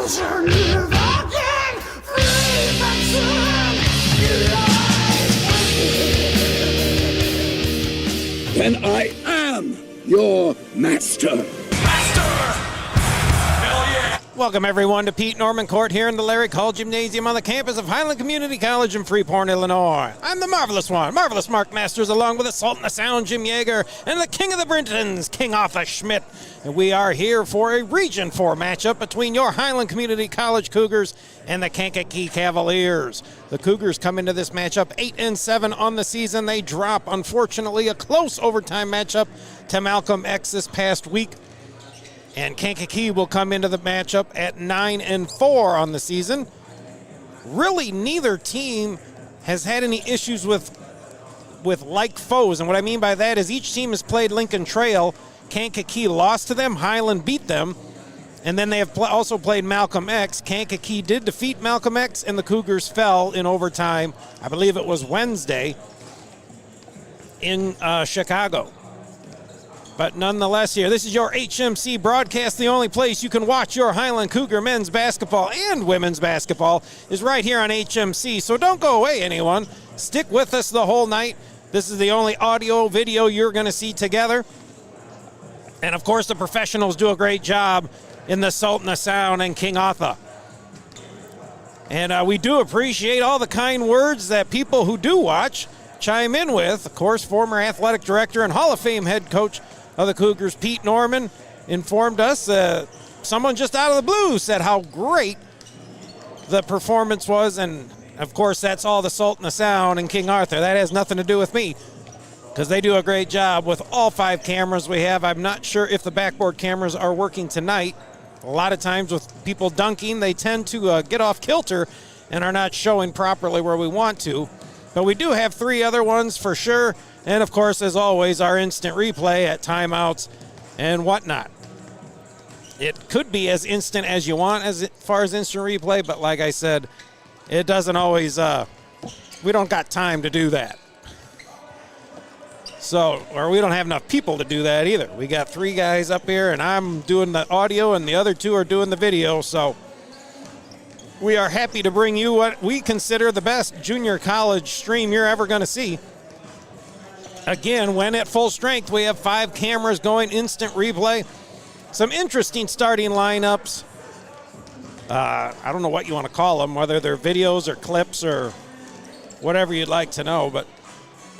Then I am your master. Welcome, everyone, to Pete Norman Court here in the Larry Call Gymnasium on the campus of Highland Community College in Freeport, Illinois. I'm the Marvelous One, Marvelous Mark Masters, along with the Sultan of Sound, Jim Yeager, and the King of the Brintons, King Arthur Schmidt. And we are here for a Region 4 matchup between your Highland Community College Cougars and the Kankakee Cavaliers. The Cougars come into this matchup 8-7 on the season. They drop, unfortunately, a close overtime matchup to Malcolm X this past week. And Kankakee will come into the matchup at 9-4 on the season. Really, neither team has had any issues with like foes. And what I mean by that is each team has played Lincoln Trail. Kankakee lost to them. Highland beat them. And then they have also played Malcolm X. Kankakee did defeat Malcolm X, and the Cougars fell in overtime. I believe it was Wednesday in Chicago. But nonetheless here, this is your HMC broadcast. The only place you can watch your Highland Cougar men's basketball and women's basketball is right here on HMC. So don't go away, anyone. Stick with us the whole night. This is the only audio video you're going to see together. And, of course, the professionals do a great job in the Sultan of Sound and King Arthur. And we do appreciate all the kind words that people who do watch chime in with. Of course, former athletic director and Hall of Fame head coach of the Cougars, Pete Norman, informed us someone just out of the blue said how great the performance was. And, of course, that's all the Sultan of Sound and King Arthur. That has nothing to do with me because they do a great job with all 5 cameras we have. I'm not sure if the backboard cameras are working tonight. A lot of times with people dunking, they tend to get off kilter and are not showing properly where we want to. But we do have 3 other ones for sure. And, of course, as always, our instant replay at timeouts and whatnot. It could be as instant as you want as far as instant replay, but like I said, it doesn't always, we don't got time to do that. So, or we don't have enough people to do that either. We got 3 guys up here, and I'm doing the audio, and the other 2 are doing the video. So we are happy to bring you what we consider the best junior college stream you're ever going to see. Again, when at full strength, we have 5 cameras going instant replay. Some interesting starting lineups. I don't know what you want to call them, whether they're videos or clips or whatever you'd like to know. But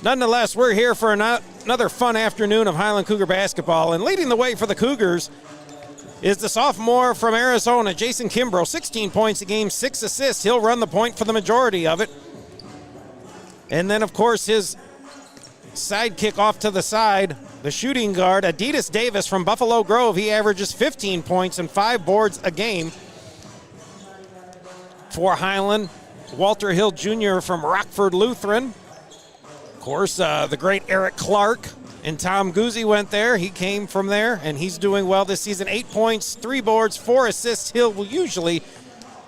nonetheless, we're here for another fun afternoon of Highland Cougar basketball. And leading the way for the Cougars is the sophomore from Arizona, Jason Kimbrough. 16 points a game, 6 assists. He'll run the point for the majority of it. And then, of course, his sidekick off to the side, the shooting guard, Adidas Davis from Buffalo Grove. He averages 15 points and 5 boards a game. For Highland, Walter Hill Jr. from Rockford Lutheran. Of course, the great Eric Clark and Tom Guzzi went there. He came from there, and he's doing well this season. 8 points, 3 boards, 4 assists. Hill will usually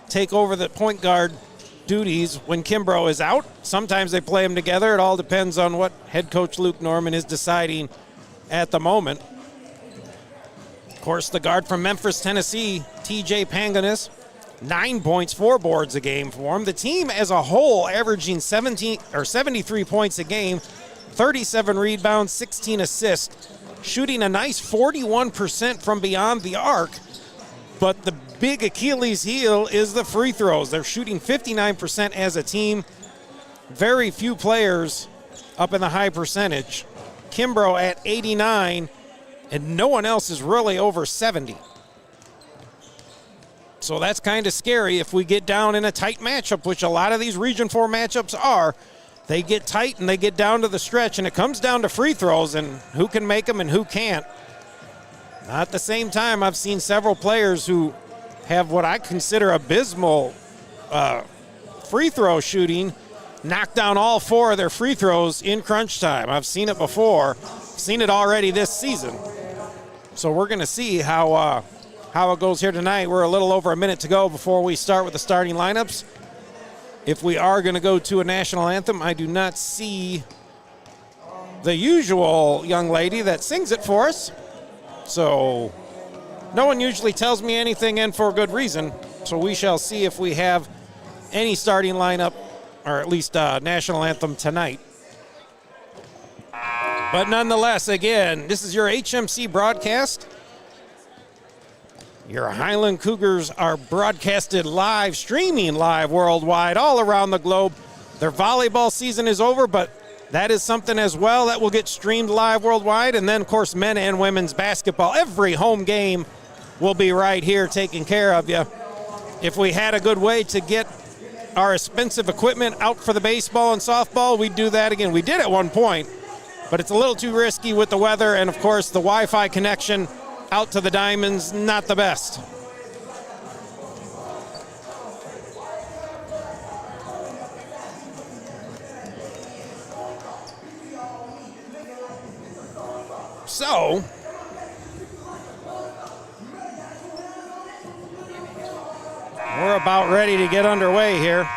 take over the point guard duties when Kimbrough is out. Sometimes they play them together. It all depends on what head coach Luke Norman is deciding at the moment. Of course, the guard from Memphis, Tennessee, TJ Panganis, 9 points, 4 boards a game for him. The team as a whole averaging 73 points a game, 37 rebounds, 16 assists, shooting a nice 41% from beyond the arc. But the big Achilles heel is the free throws. They're shooting 59% as a team. Very few players up in the high percentage. Kimbrough at 89, and no one else is really over 70. So that's kind of scary if we get down in a tight matchup, which a lot of these Region 4 matchups are. They get tight and they get down to the stretch, and it comes down to free throws and who can make them and who can't. At the same time, I've seen several players who have what I consider abysmal free throw shooting knock down all 4 of their free throws in crunch time. I've seen it before, seen it already this season. So we're going to see how it goes here tonight. We're a little over a minute to go before we start with the starting lineups. If we are going to go to a national anthem, I do not see the usual young lady that sings it for us. So no one usually tells me anything, and for good reason. So we shall see if we have any starting lineup, or at least national anthem tonight. But nonetheless, again, this is your HMC broadcast. Your Highland Cougars are broadcasted live, streaming live worldwide, all around the globe. Their volleyball season is over, but that is something as well that will get streamed live worldwide. And then, of course, men and women's basketball. Every home game will be right here taking care of you. If we had a good way to get our expensive equipment out for the baseball and softball, we'd do that again. We did at one point, but it's a little too risky with the weather, and of course the Wi-Fi connection out to the diamonds, not the best. So we're about ready to get underway here.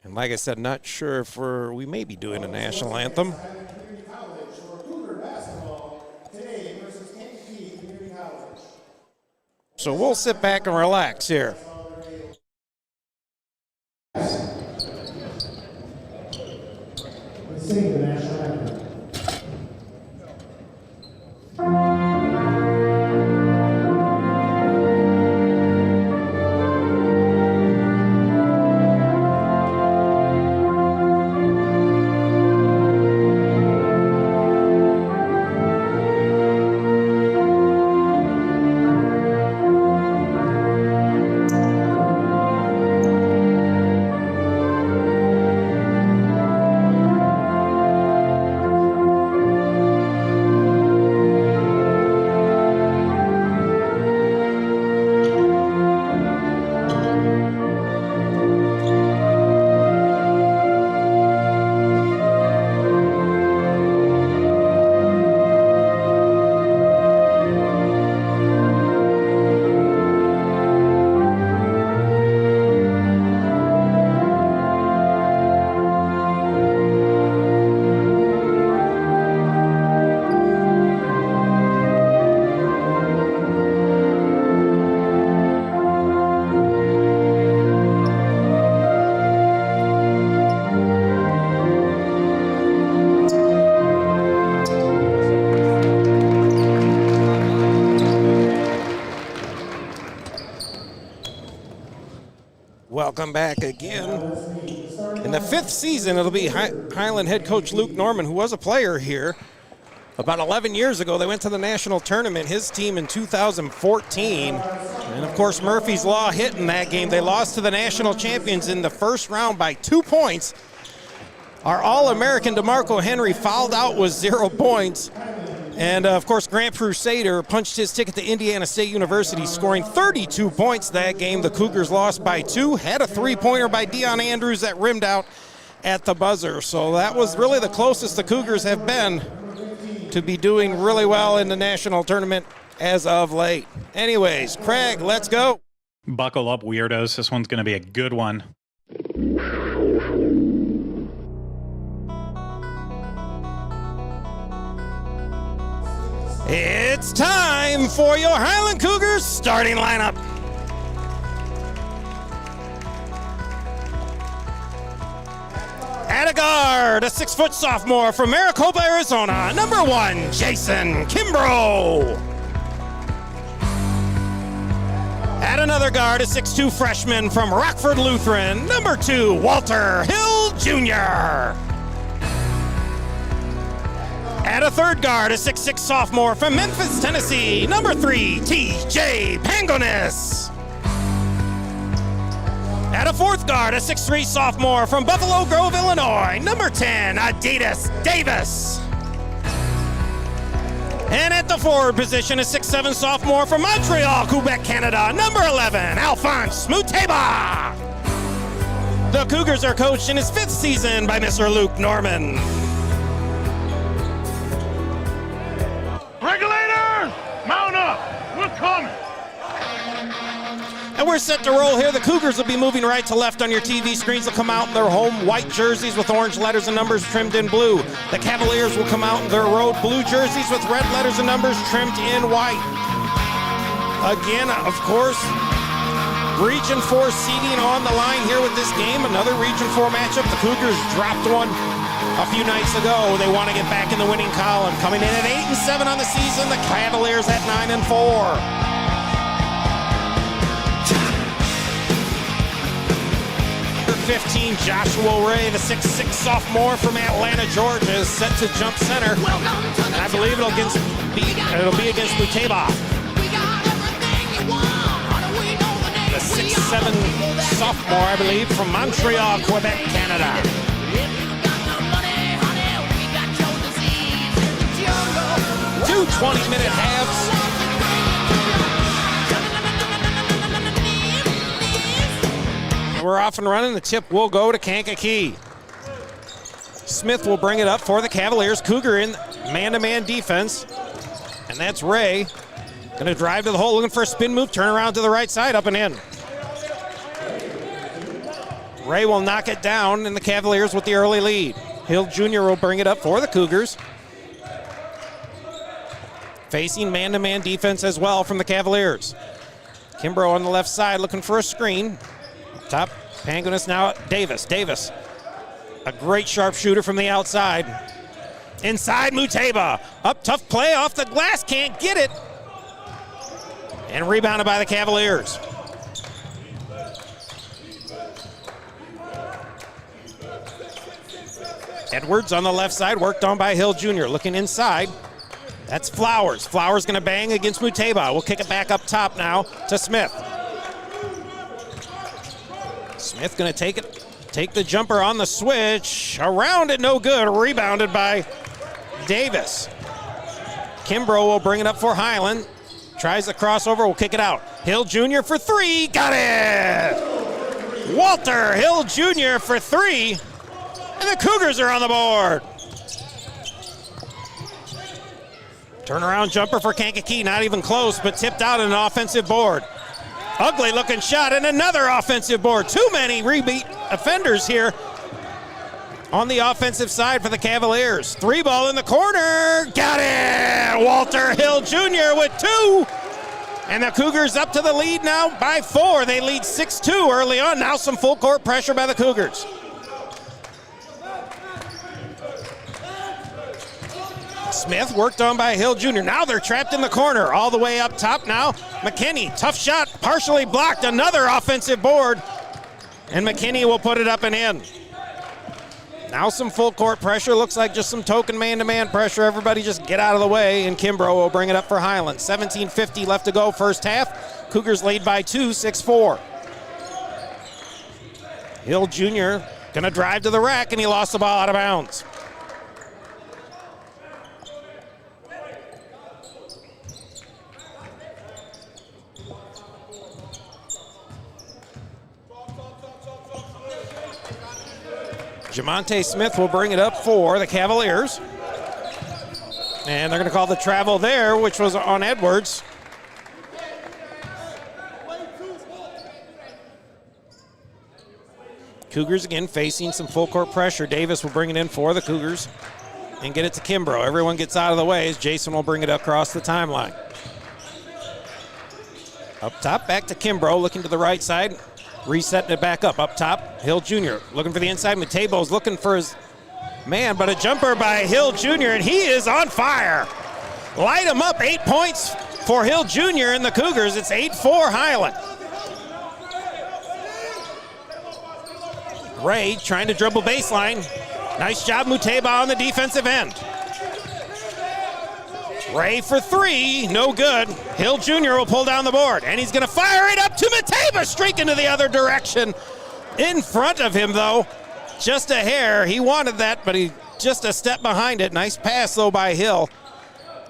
And like I said, not sure if we may be doing a national anthem. So we'll sit back and relax here. Sing the national anthem. Welcome back again. In the fifth season, it'll be Highland head coach Luke Norman, who was a player here. About 11 years ago, they went to the national tournament, his team in 2014. And of course, Murphy's Law hit in that game. They lost to the national champions in the first round by 2 points. Our All-American DeMarco Henry fouled out with 0 points. And of course, Grant Crusader punched his ticket to Indiana State University, scoring 32 points that game. The Cougars lost by 2, had a 3-pointer by Deion Andrews that rimmed out at the buzzer. So that was really the closest the Cougars have been to be doing really well in the national tournament as of late. Anyways, Craig, let's go. Buckle up, weirdos. This one's going to be a good one. It's time for your Highland Cougars starting lineup. At a guard, a 6-foot sophomore from Maricopa, Arizona, number 1, Jason Kimbrough. At another guard, a 6'2 freshman from Rockford Lutheran, number 2, Walter Hill Jr. At a third guard, a 6'6 sophomore from Memphis, Tennessee, number 3, T.J. Pangonis. At a fourth guard, a 6'3 sophomore from Buffalo Grove, Illinois, number 10, Adidas Davis. And at the forward position, a 6'7 sophomore from Montreal, Quebec, Canada, number 11, Alphonse Muteba. The Cougars are coached in his 5th season by Mr. Luke Norman. Regulators, mount up. We're coming. And we're set to roll here. The Cougars will be moving right to left on your TV screens. They'll come out in their home white jerseys with orange letters and numbers trimmed in blue. The Cavaliers will come out in their road blue jerseys with red letters and numbers trimmed in white. Again, of course, Region 4 seeding on the line here with this game. Another Region 4 matchup. The Cougars dropped one a few nights ago. They want to get back in the winning column. Coming in at 8-7 on the season. The Cavaliers at 9-4. 15, Joshua Ray, the 6'6 sophomore from Atlanta, Georgia, is set to jump center. And I believe it'll be against Muteba. The 6'7 sophomore, I believe, from Montreal, Quebec, Canada. Two 20-minute halves. We're off and running. The tip will go to Kankakee. Smith will bring it up for the Cavaliers. Cougar in man-to-man defense. And that's Ray. Going to drive to the hole, looking for a spin move. Turn around to the right side, up and in. Ray will knock it down, and the Cavaliers with the early lead. Hill Jr. will bring it up for the Cougars. Facing man-to-man defense as well from the Cavaliers. Kimbrough on the left side looking for a screen. Top, Pangonis now Davis. Davis, a great sharpshooter from the outside. Inside, Muteba. Up, tough play off the glass, can't get it. And rebounded by the Cavaliers. Edwards on the left side, worked on by Hill Jr. Looking inside. That's Flowers. Flowers gonna bang against Muteba. We'll kick it back up top now to Smith. Smith gonna take the jumper on the switch. Around it, no good. Rebounded by Davis. Kimbrough will bring it up for Highland. Tries the crossover, will kick it out. Hill Jr. for three, got it! Walter Hill Jr. for three, and the Cougars are on the board. Turnaround jumper for Kankakee, not even close, but tipped out an offensive board. Ugly looking shot and another offensive board. Too many rebeat offenders here on the offensive side for the Cavaliers. Three ball in the corner, got it! Walter Hill Jr. with two. And the Cougars up to the lead now by 4. They lead 6-2 early on. Now some full court pressure by the Cougars. Smith worked on by Hill Jr. Now they're trapped in the corner. All the way up top now. McKinney, tough shot, partially blocked. Another offensive board. And McKinney will put it up and in. Now some full court pressure. Looks like just some token man-to-man pressure. Everybody just get out of the way. And Kimbrough will bring it up for Highland. 17:50 left to go first half. Cougars lead by 2, 6-4. Hill Jr. gonna drive to the rack, and he lost the ball out of bounds. Jamonte Smith will bring it up for the Cavaliers. And they're going to call the travel there, which was on Edwards. Cougars again facing some full court pressure. Davis will bring it in for the Cougars and get it to Kimbrough. Everyone gets out of the way as Jason will bring it across the timeline. Up top, back to Kimbrough, looking to the right side. Resetting it back up top. Hill Jr. looking for the inside. Matebo's looking for his man, but a jumper by Hill Jr., and he is on fire. Light him up, 8 points for Hill Jr. and the Cougars. It's 8-4 Highland. Ray trying to dribble baseline. Nice job, Muteba on the defensive end. Ray for three, no good. Hill Jr. will pull down the board, and he's gonna fire it up to Muteba, streaking to the other direction. In front of him, though, just a hair. He wanted that, but he just a step behind it. Nice pass, though, by Hill.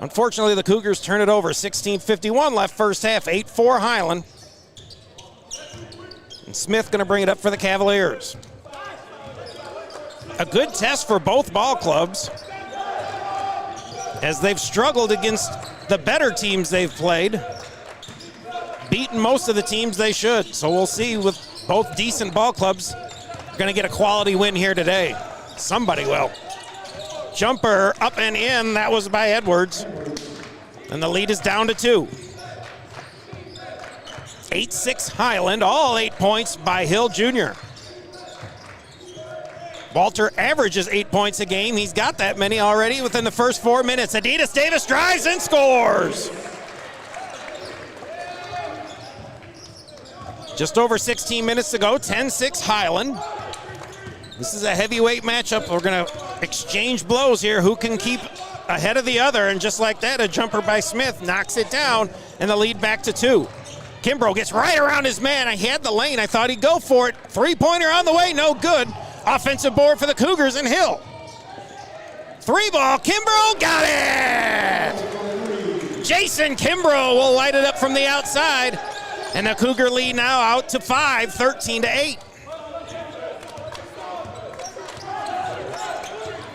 Unfortunately, the Cougars turn it over. 16:51 left first half, 8-4 Highland. And Smith gonna bring it up for the Cavaliers. A good test for both ball clubs, as they've struggled against the better teams they've played. beaten most of the teams they should. So we'll see with both decent ball clubs. We're going to get a quality win here today. Somebody will. Jumper up and in. That was by Edwards. And the lead is down to 2. 8-6 Highland, all 8 points by Hill Jr. Walter averages 8 points a game. He's got that many already within the first 4 minutes. Adidas Davis drives and scores. Just over 16 minutes to go, 10-6 Highland. This is a heavyweight matchup. We're going to exchange blows here. Who can keep ahead of the other? And just like that, a jumper by Smith knocks it down, and the lead back to 2. Kimbrough gets right around his man. I had the lane. I thought he'd go for it. 3-pointer on the way, no good. Offensive board for the Cougars and Hill. 3-ball, Kimbrough got it! Jason Kimbrough will light it up from the outside. And the Cougar lead now out to 5, 13-8.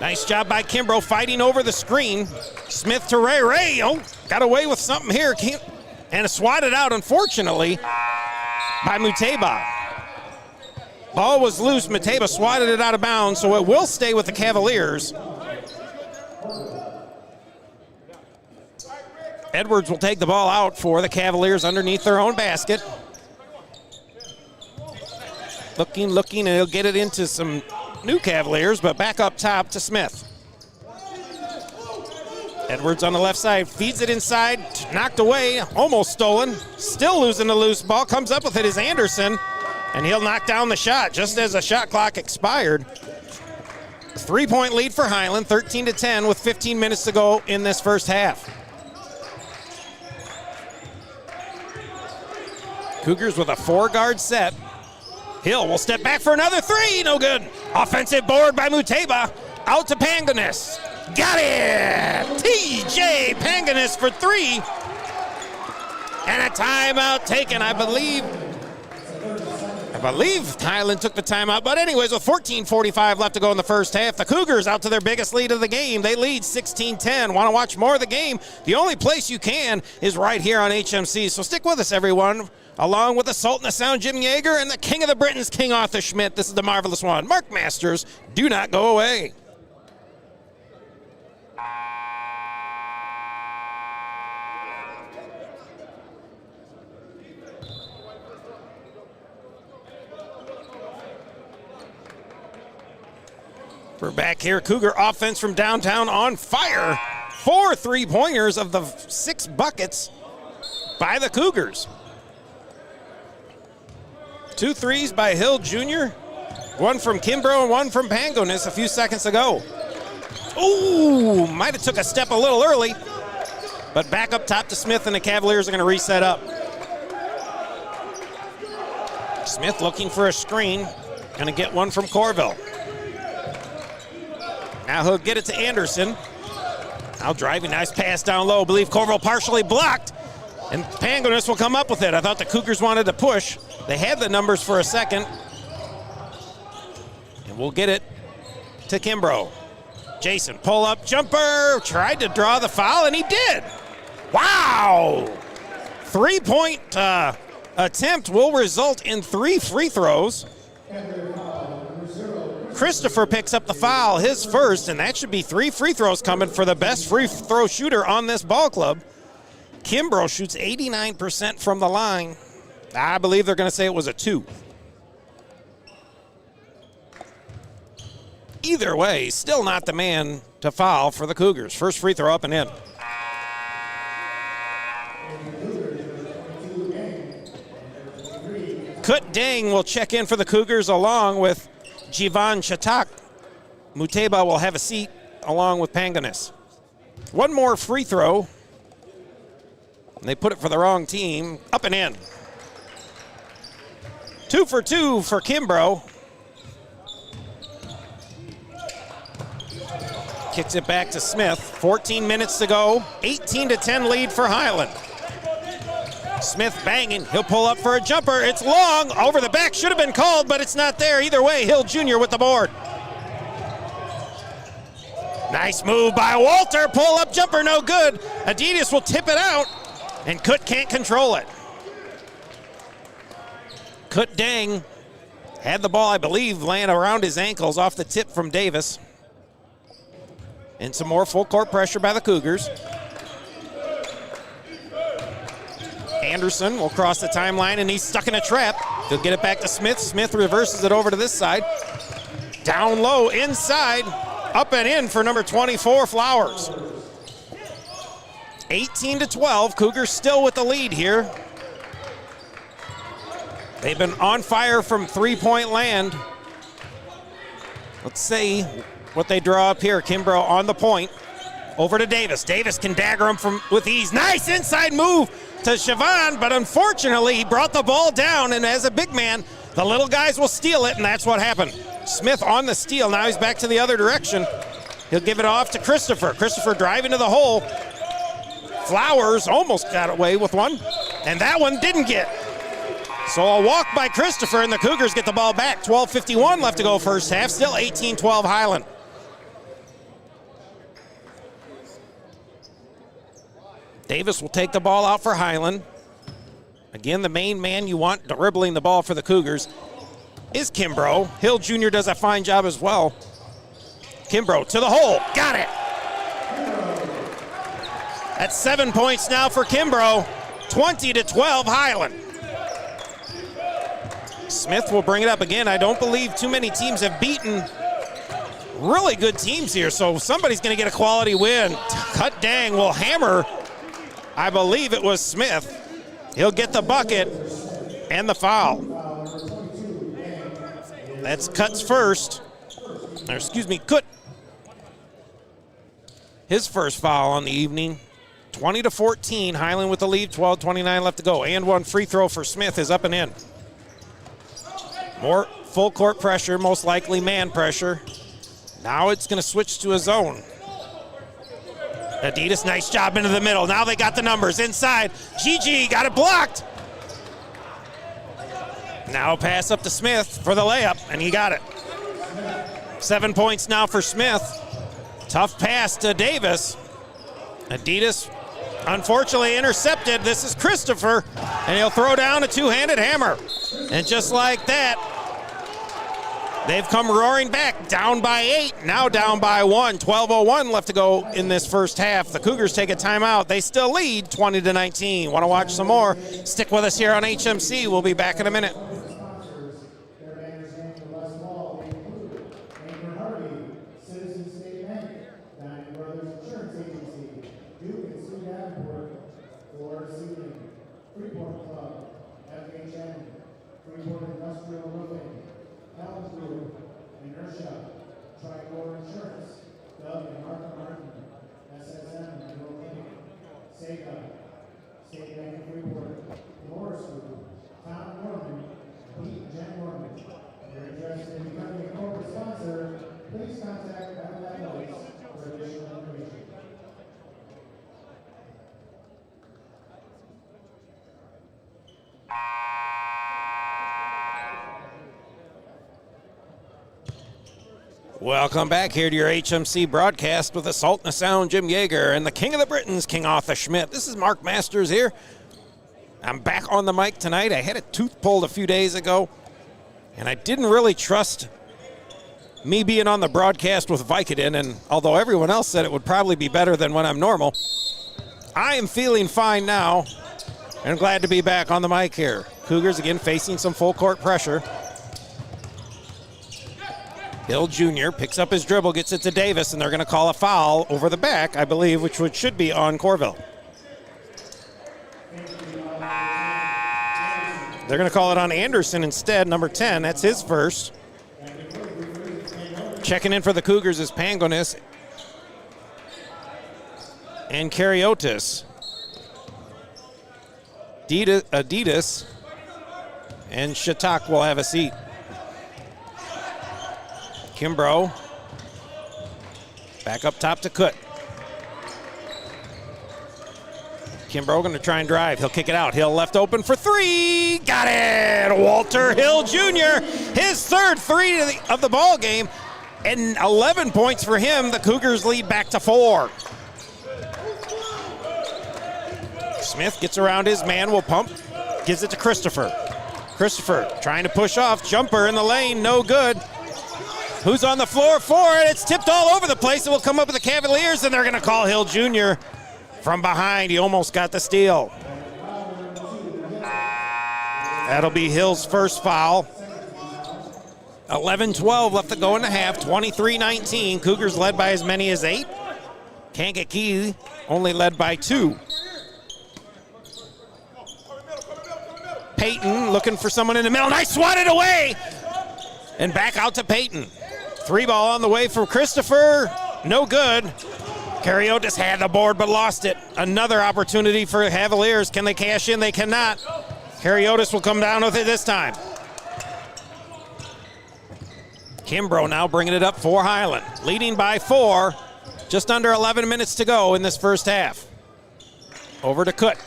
Nice job by Kimbrough fighting over the screen. Smith to Ray. Ray, got away with something here. And swatted out, unfortunately, by Muteba. Ball was loose. Muteba swatted it out of bounds, so it will stay with the Cavaliers. Edwards will take the ball out for the Cavaliers underneath their own basket. Looking, and he'll get it into some new Cavaliers, but back up top to Smith. Edwards on the left side, feeds it inside, knocked away, almost stolen, still losing the loose ball, comes up with it is Anderson, and he'll knock down the shot just as the shot clock expired. 3-point lead for Highland, 13-10 with 15 minutes to go in this first half. Cougars with a 4-guard set. Hill will step back for another 3, no good. Offensive board by Muteba, out to Panganis. Got it! TJ Panganis for 3. And a timeout taken, I believe Highland took the timeout. But anyways, with 14:45 left to go in the first half, the Cougars out to their biggest lead of the game. They lead 16-10. Want to watch more of the game? The only place you can is right here on HMC. So stick with us, everyone. Along with the Sultan of Sound, Jim Yeager, and the King of the Britons, King Arthur Schmidt. This is the Marvelous One. Mark Masters, do not go away. We're back here. Cougar offense from downtown on fire. 4 3-pointers of the 6 buckets by the Cougars. 2 threes by Hill Jr., 1 from Kimbrough and 1 from Panganis a few seconds ago. Ooh, might have took a step a little early, but back up top to Smith, and the Cavaliers are going to reset up. Smith looking for a screen, going to get one from Corville. Now he'll get it to Anderson. Now driving, nice pass down low. I believe Corville partially blocked, and Panganis will come up with it. I thought the Cougars wanted to push. They had the numbers for a second. And we'll get it to Kimbrough. Jason, pull up, jumper, tried to draw the foul, and he did. Wow! 3-point attempt will result in 3 free throws. Christopher picks up the foul, his first, and that should be 3 free throws coming for the best free throw shooter on this ball club. Kimbrough shoots 89% from the line. I believe they're going to say it was a 2. Either way, still not the man to foul for the Cougars. First free throw up and in. Kut Dang will check in for the Cougars along with Jivan Chatak. Muteba will have a seat along with Panganis. One more free throw. They put it for the wrong team. Up and in. 2 for 2 for Kimbrough. Kicks it back to Smith. 14 minutes to go. 18-10 lead for Highland. Smith banging. He'll pull up for a jumper. It's long. Over the back. Should have been called, but it's not there. Either way, Hill Jr. with the board. Nice move by Walter. Pull up jumper, no good. Adidas will tip it out, and Kut can't control it. Kut Dang had the ball, I believe, laying around his ankles off the tip from Davis. And some more full court pressure by the Cougars. Anderson will cross the timeline, and he's stuck in a trap. He'll get it back to Smith. Smith reverses it over to this side. Down low, inside, up and in for number 24, Flowers. 18-12, Cougars still with the lead here. They've been on fire from three-point land. Let's see what they draw up here. Kimbrough on the point. Over to Davis. Davis can dagger him with ease. Nice inside move to Siobhan, but unfortunately he brought the ball down, and as a big man, the little guys will steal it, and that's what happened. Smith on the steal. Now he's back to the other direction. He'll give it off to Christopher. Christopher driving to the hole. Flowers almost got away with one, and that one didn't get. So a walk by Christopher, and the Cougars get the ball back. 12:51 left to go first half. Still 18-12 Highland. Davis will take the ball out for Highland. Again, the main man you want dribbling the ball for the Cougars is Kimbrough. Hill Jr. does a fine job as well. Kimbrough to the hole. Got it. That's 7 points now for Kimbrough. 20-12 Highland. Smith will bring it up again. I don't believe too many teams have beaten really good teams here, so somebody's going to get a quality win. Kut Dang will hammer, I believe it was Smith. He'll get the bucket and the foul. That's Kut's first. Or excuse me, Kut. His first foul on the evening. 20-14, Highland with the lead, 12:29 left to go. And one free throw for Smith is up and in. More full court pressure, most likely man pressure. Now it's going to switch to a zone. Adidas, nice job into the middle. Now they got the numbers inside. Gigi got it blocked. Now pass up to Smith for the layup, and he got it. 7 points now for Smith. Tough pass to Davis. Adidas, unfortunately, intercepted. This is Christopher, and he'll throw down a two-handed hammer. And just like that, they've come roaring back, down by 8, now down by 1. 12:01 left to go in this first half. The Cougars take a timeout. They still lead 20-19. Want to watch some more? Stick with us here on HMC. We'll be back in a minute. Welcome back here to your HMC broadcast with the Salt and the Sound, Jim Yeager, and the King of the Britons, King Arthur Schmidt. This is Mark Masters here. I'm back on the mic tonight. I had a tooth pulled a few days ago, and I didn't really trust me being on the broadcast with Vicodin, and although everyone else said it would probably be better than when I'm normal, I am feeling fine now, and I'm glad to be back on the mic here. Cougars again facing some full court pressure. Hill Jr. picks up his dribble, gets it to Davis, and they're going to call a foul over the back, I believe, which should be on Corville. They're going to call it on Anderson instead, number 10. That's his first. Checking in for the Cougars is Pangonis and Kariotis. Adidas and Shatak will have a seat. Kimbrough back up top to Kut. Kimbrough going to try and drive. He'll kick it out. Hill left open for three. Got it! Walter Hill Jr. His third three of the ball game, and 11 points for him. The Cougars lead back to 4. Smith gets around his man, will pump, gives it to Christopher. Christopher trying to push off. Jumper in the lane, no good. Who's on the floor for it? It's tipped all over the place. It will come up with the Cavaliers, and they're going to call Hill Jr. from behind. He almost got the steal. That'll be Hill's first foul. 11-12 left to go in the half. 23-19. Cougars led by as many as 8. Kankakee only led by 2. Peyton looking for someone in the middle. Nice swatted away. And back out to Peyton. 3 ball on the way from Christopher. No good. Kariotis had the board but lost it. Another opportunity for Cavaliers. Can they cash in? They cannot. Kariotis will come down with it this time. Kimbrough now bringing it up for Highland. Leading by 4. Just under 11 minutes to go in this first half. Over to Kut.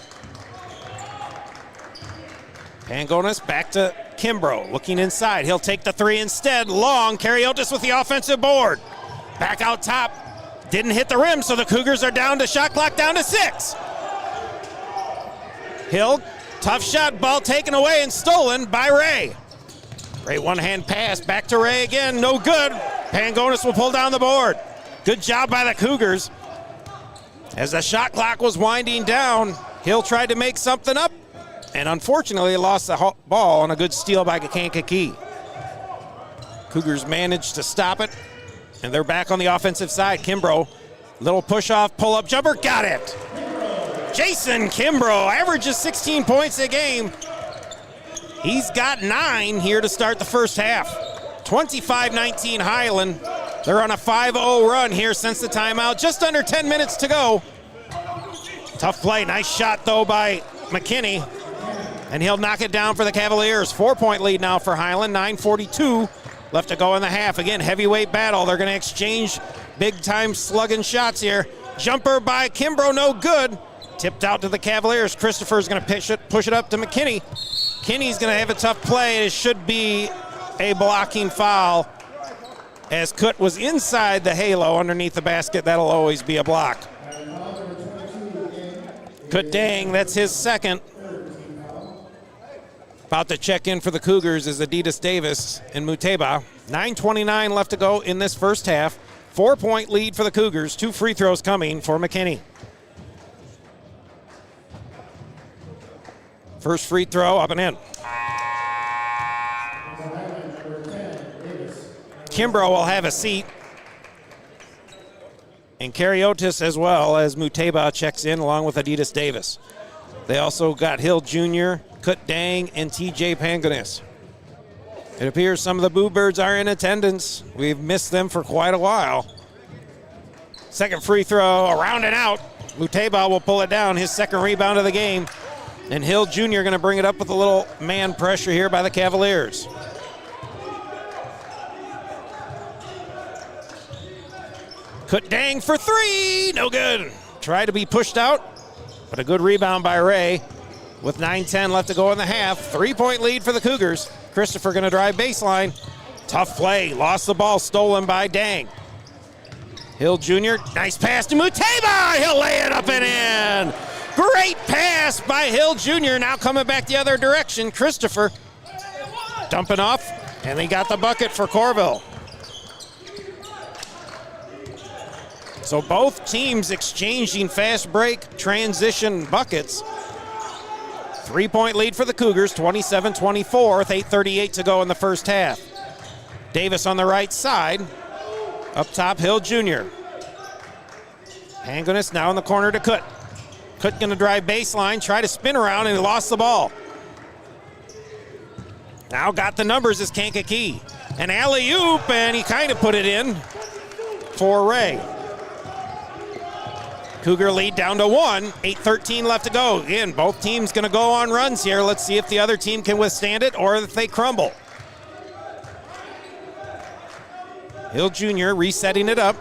Pangonis back to Kimbrough, looking inside. He'll take the 3 instead. Long, Kariotis with the offensive board. Back out top. Didn't hit the rim, so the Cougars are down to shot clock down to 6. Hill, tough shot, ball taken away and stolen by Ray. Great one-hand pass, back to Ray again, no good. Pangonis will pull down the board. Good job by the Cougars. As the shot clock was winding down, Hill tried to make something up, and unfortunately lost the ball on a good steal by Kankakee. Cougars managed to stop it, and they're back on the offensive side. Kimbrough, little push-off, pull-up jumper, got it. Jason Kimbrough averages 16 points a game. He's got 9 here to start the first half. 25-19 Highland. They're on a 5-0 run here since the timeout. Just under 10 minutes to go. Tough play, nice shot though by McKinney. And he'll knock it down for the Cavaliers. 4-point lead now for Highland, 9:42 left to go in the half. Again, heavyweight battle. They're going to exchange big-time slugging shots here. Jumper by Kimbrough, no good. Tipped out to the Cavaliers. Christopher's going to push it up to McKinney. Kinney's going to have a tough play. It should be a blocking foul. As Kut was inside the halo underneath the basket, that'll always be a block. Kut Dang, that's his second. About to check in for the Cougars is Adidas Davis and Muteba. 9:29 left to go in this first half. 4-point lead for the Cougars. 2 free throws coming for McKinney. First free throw up and in. Kimbrough will have a seat. And Kariotis as well as Muteba checks in along with Adidas Davis. They also got Hill Jr., Kut Dang, and TJ Pangonis. It appears some of the Boo Birds are in attendance. We've missed them for quite a while. Second free throw, around and out. Muteba will pull it down, his second rebound of the game. And Hill Jr. going to bring it up with a little man pressure here by the Cavaliers. Kut Dang for 3, no good. Tried to be pushed out, but a good rebound by Ray. With 9:10 left to go in the half. 3-point lead for the Cougars. Christopher going to drive baseline. Tough play, lost the ball, stolen by Dang. Hill Jr., nice pass to Muteba. He'll lay it up and in. Great pass by Hill Jr. Now coming back the other direction. Christopher dumping off, and he got the bucket for Corville. So both teams exchanging fast break transition buckets. 3-point lead for the Cougars, 27-24 with 8:38 to go in the first half. Davis on the right side. Up top, Hill Jr. Pangonis now in the corner to Kut. Kut going to drive baseline, try to spin around, and he lost the ball. Now got the numbers is Kankakee. An alley-oop, and he kind of put it in for Ray. Cougar lead down to 1. 8:13 left to go. Again, both teams going to go on runs here. Let's see if the other team can withstand it or if they crumble. Hill Jr. resetting it up.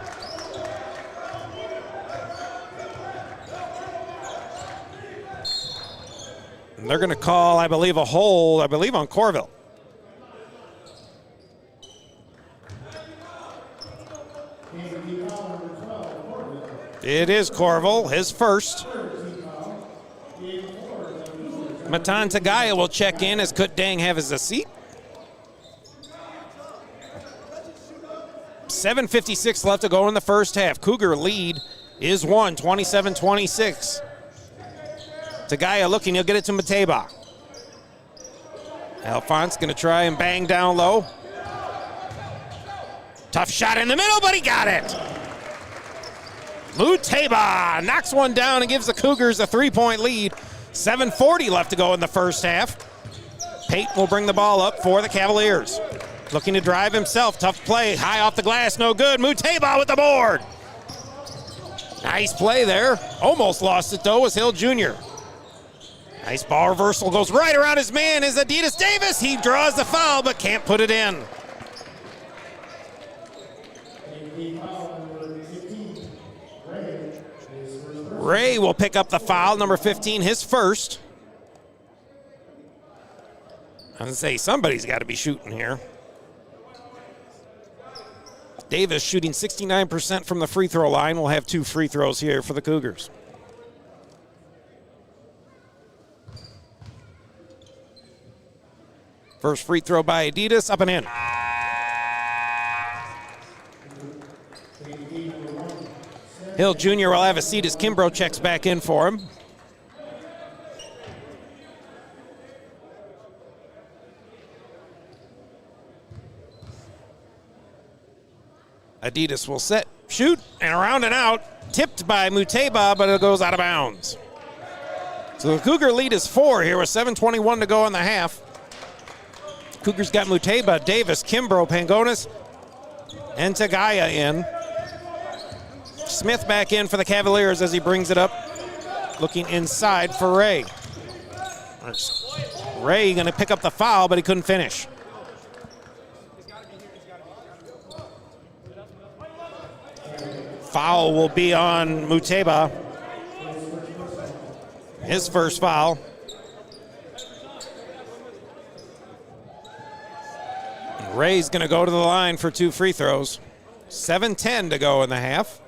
And they're going to call, I believe, a hold, on Corville. It is Corville, his first. Matan Tagaya will check in as Kut Dang has a seat. 7:56 left to go in the first half. Cougar lead is 27-26. Tagaya looking, he'll get it to Mateba. Alphonse going to try and bang down low. Tough shot in the middle, but he got it. Mateba knocks one down and gives the Cougars a 3-point lead. 7:40 left to go in the first half. Pate will bring the ball up for the Cavaliers. Looking to drive himself. Tough play. High off the glass. No good. Mateba with the board. Nice play there. Almost lost it, though, was Hill Jr. Nice ball reversal. Goes right around his man is Adidas Davis. He draws the foul, but can't put it in. Ray will pick up the foul, number 15, his first. I was going to say, somebody's got to be shooting here. Davis shooting 69% from the free throw line. We'll have 2 free throws here for the Cougars. First free throw by Adidas, up and in. Hill Jr. will have a seat as Kimbrough checks back in for him. Adidas will set, shoot, and around and out. Tipped by Mateba, but it goes out of bounds. So the Cougar lead is 4 here with 7:21 to go in the half. Cougars got Mateba, Davis, Kimbrough, Pangonis, and Tagaya in. Smith back in for the Cavaliers as he brings it up. Looking inside for Ray. Ray going to pick up the foul, but he couldn't finish. Foul will be on Mateba. His first foul. Ray's going to go to the line for 2 free throws. 7:10 to go in the half.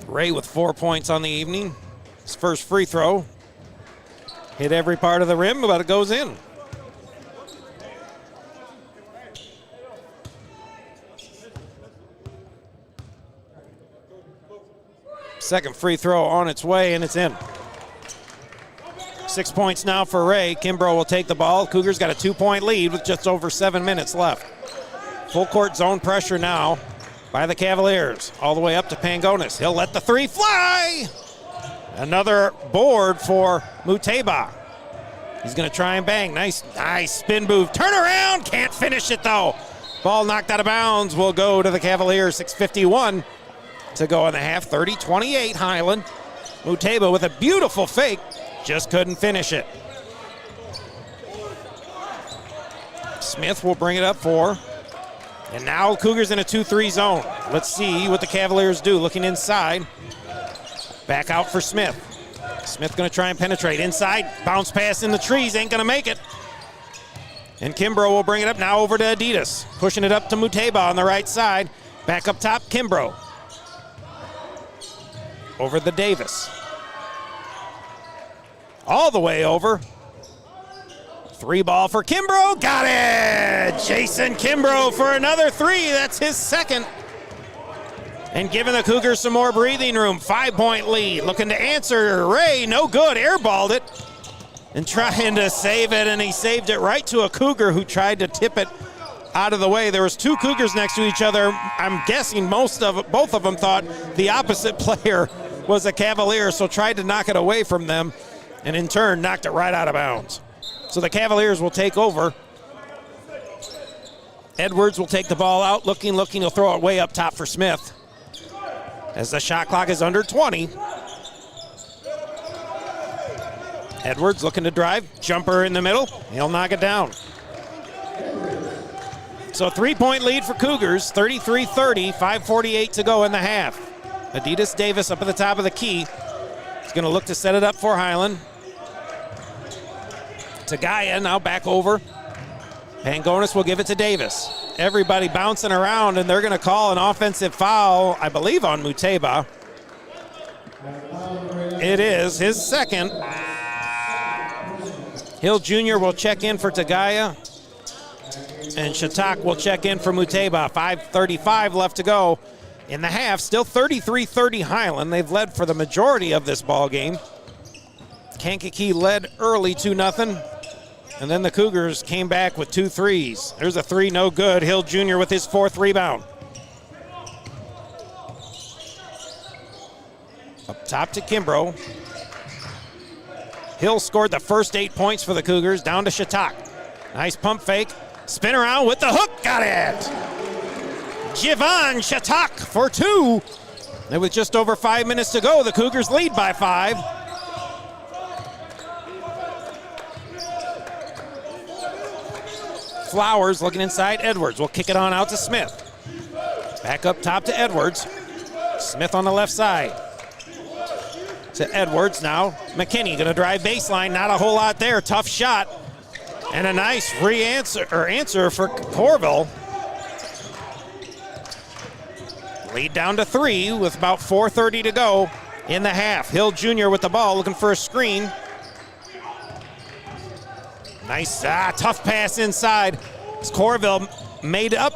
Ray with 4 points on the evening. His first free throw. Hit every part of the rim, but it goes in. Second free throw on its way, and it's in. 6 points now for Ray. Kimbrough will take the ball. Cougars got a 2-point lead with just over 7 minutes left. Full court zone pressure now by the Cavaliers. All the way up to Pangonis. He'll let the 3 fly. Another board for Mateba. He's going to try and bang. Nice spin move. Turn around. Can't finish it, though. Ball knocked out of bounds. Will go to the Cavaliers. 6:51 to go in the half. 30-28 Highland. Mateba with a beautiful fake. Just couldn't finish it. Smith will bring it up for. And now Cougars in a 2-3 zone. Let's see what the Cavaliers do. Looking inside. Back out for Smith. Smith going to try and penetrate. Inside. Bounce pass in the trees. Ain't going to make it. And Kimbrough will bring it up now over to Adidas. Pushing it up to Mateba on the right side. Back up top, Kimbrough. Over the Davis. All the way over. 3 ball for Kimbrough. Got it! Jason Kimbrough for another 3. That's his second. And giving the Cougars some more breathing room. 5-point lead. Looking to answer. Ray, no good. Airballed it. And trying to save it, and he saved it right to a Cougar who tried to tip it out of the way. There was 2 Cougars next to each other. I'm guessing both of them thought the opposite player was a Cavalier, so tried to knock it away from them, and in turn knocked it right out of bounds. So the Cavaliers will take over. Edwards will take the ball out. Looking. He'll throw it way up top for Smith. As the shot clock is under 20. Edwards looking to drive. Jumper in the middle. He'll knock it down. So 3-point lead for Cougars. 33-30. 5:48 to go in the half. Adidas Davis up at the top of the key. He's going to look to set it up for Highland. Tagaya now back over. Pangonis will give it to Davis. Everybody bouncing around, and they're going to call an offensive foul, I believe, on Mateba. It is his second. Hill Jr. will check in for Tagaya. And Shatak will check in for Muteba. 5:35 left to go in the half. Still 33-30 Highland. They've led for the majority of this ball game. Kankakee led early 2-0. And then the Cougars came back with 2 threes. There's a three, no good. Hill Jr. with his 4th rebound. Up top to Kimbrough. Hill scored the first 8 points for the Cougars. Down to Shatak. Nice pump fake. Spin around with the hook. Got it. Jivan Shatak for 2. And with just over 5 minutes to go, the Cougars lead by 5. Flowers looking inside. Edwards will kick it on out to Smith. Back up top to Edwards. Smith on the left side. To Edwards now. McKinney going to drive baseline. Not a whole lot there. Tough shot. And a nice answer for Corville. Lead down to 3 with about 4:30 to go in the half. Hill Jr. with the ball looking for a screen. Nice, tough pass inside. Corville made up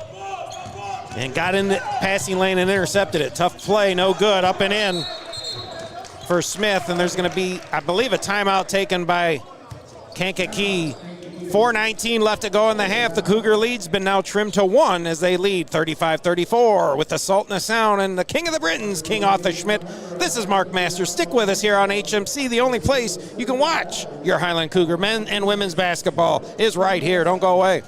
and got in the passing lane and intercepted it. Tough play, no good, up and in for Smith. And there's going to be, I believe, a timeout taken by Kankakee. 4:19 left to go in the half. The Cougar lead's been now trimmed to 1 as they lead 35-34 with the Sultan of Sound and the King of the Britons, King Arthur Schmidt. This is Mark Masters. Stick with us here on HMC. The only place you can watch your Highland Cougar men and women's basketball is right here. Don't go away.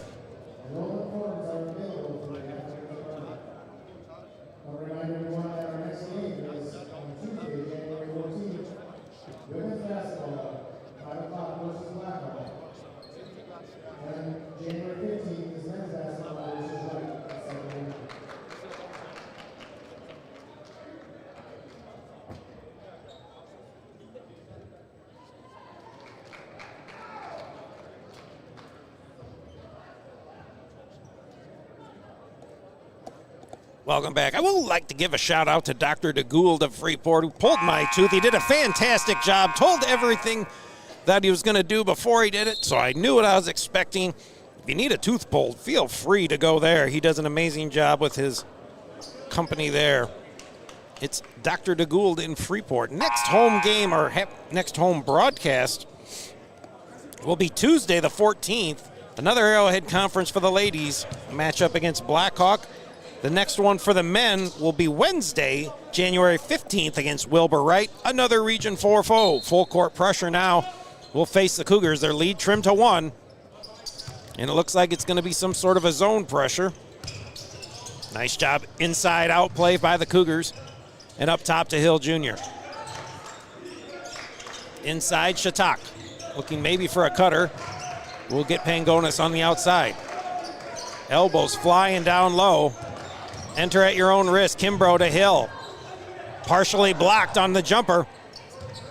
Welcome back. I would like to give a shout out to Dr. DeGould of Freeport who pulled my tooth. He did a fantastic job, told everything that he was going to do before he did it, so I knew what I was expecting. If you need a tooth pulled, feel free to go there. He does an amazing job with his company there. It's Dr. DeGould in Freeport. Next home game or next home broadcast will be Tuesday the 14th. Another Arrowhead Conference for the ladies, a matchup against Blackhawk. The next one for the men will be Wednesday, January 15th against Wilbur Wright. Another Region 4 foe. Full court pressure now will face the Cougars. Their lead trimmed to 1. And it looks like it's going to be some sort of a zone pressure. Nice job inside out play by the Cougars. And up top to Hill Jr. Inside Shatak. Looking maybe for a cutter. We'll get Pangonis on the outside. Elbows flying down low. Enter at your own risk. Kimbrough to Hill. Partially blocked on the jumper.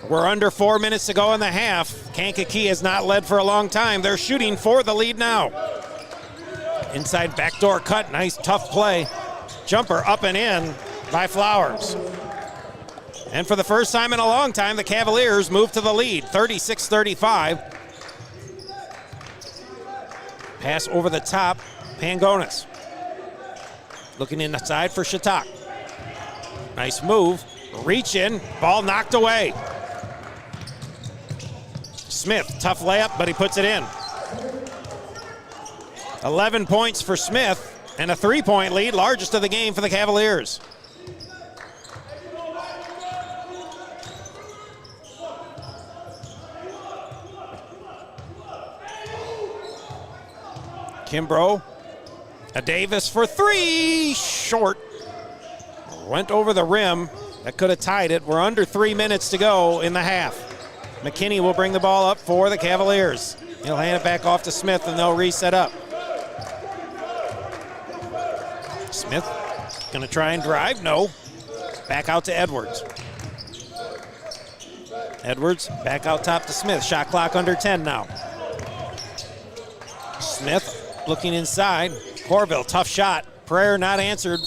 We're under 4 minutes to go in the half. Kankakee has not led for a long time. They're shooting for the lead now. Inside backdoor cut. Nice tough play. Jumper up and in by Flowers. And for the first time in a long time, the Cavaliers move to the lead. 36-35. Pass over the top. Pangonis. Looking inside for Shatak. Nice move. Reach in. Ball knocked away. Smith, tough layup, but he puts it in. 11 points for Smith and a 3-point lead, largest of the game for the Cavaliers. Kimbrough. A Davis for 3, short. Went over the rim. That could have tied it. We're under 3 minutes to go in the half. McKinney will bring the ball up for the Cavaliers. He'll hand it back off to Smith and they'll reset up. Smith gonna try and drive, no. Back out to Edwards. Edwards back out top to Smith. Shot clock under 10 now. Smith looking inside. Corville, tough shot. Prayer not answered,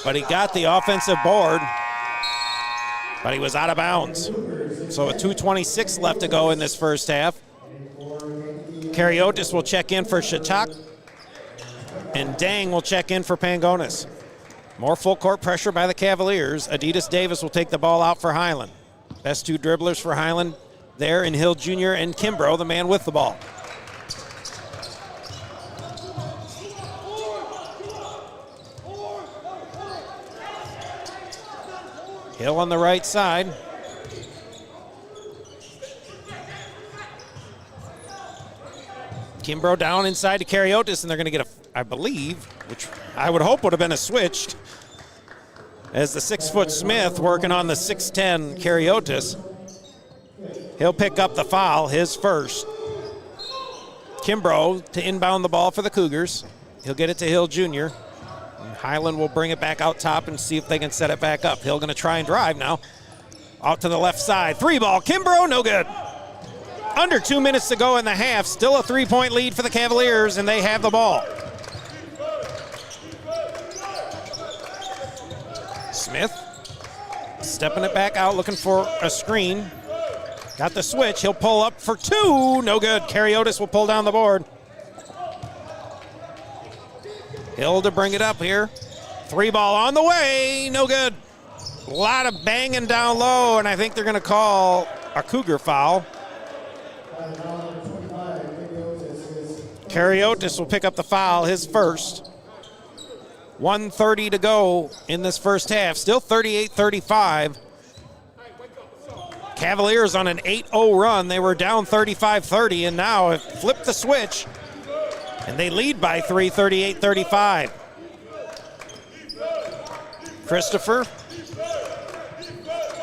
but he got the offensive board. but he was out of bounds. So with 2:26 left to go in this first half. Kariotis will check in for Shachak, and Dang will check in for Pangonis. More full court pressure by the Cavaliers. Adidas Davis will take the ball out for Highland. Best two dribblers for Highland there in Hill Jr. and Kimbrough, the man with the ball. Hill on the right side. Kimbrough down inside to Kariotis, and they're going to get I believe, which I would hope would have been a switch, as the 6-foot Smith working on the 6'10 Kariotis. He'll pick up the foul, his first. Kimbrough to inbound the ball for the Cougars. He'll get it to Hill Jr. And Highland will bring it back out top and see if they can set it back up. Hill going to try and drive now. Out to the left side. 3-ball. Kimbrough, no good. Under 2 minutes to go in the half. Still a 3-point lead for the Cavaliers, and they have the ball. Smith stepping it back out, looking for a screen. Got the switch. He'll pull up for two. No good. Kariotis will pull down the board. Hill to bring it up here. 3-ball on the way. No good. A lot of banging down low, and I think they're going to call a Cougar foul. Kariotis will pick up the foul, his first. 1:30 to go in this first half. Still 38-35. Cavaliers on an 8-0 run. They were down 35-30 and now have flipped the switch. And they lead by 3, 38-35. Christopher.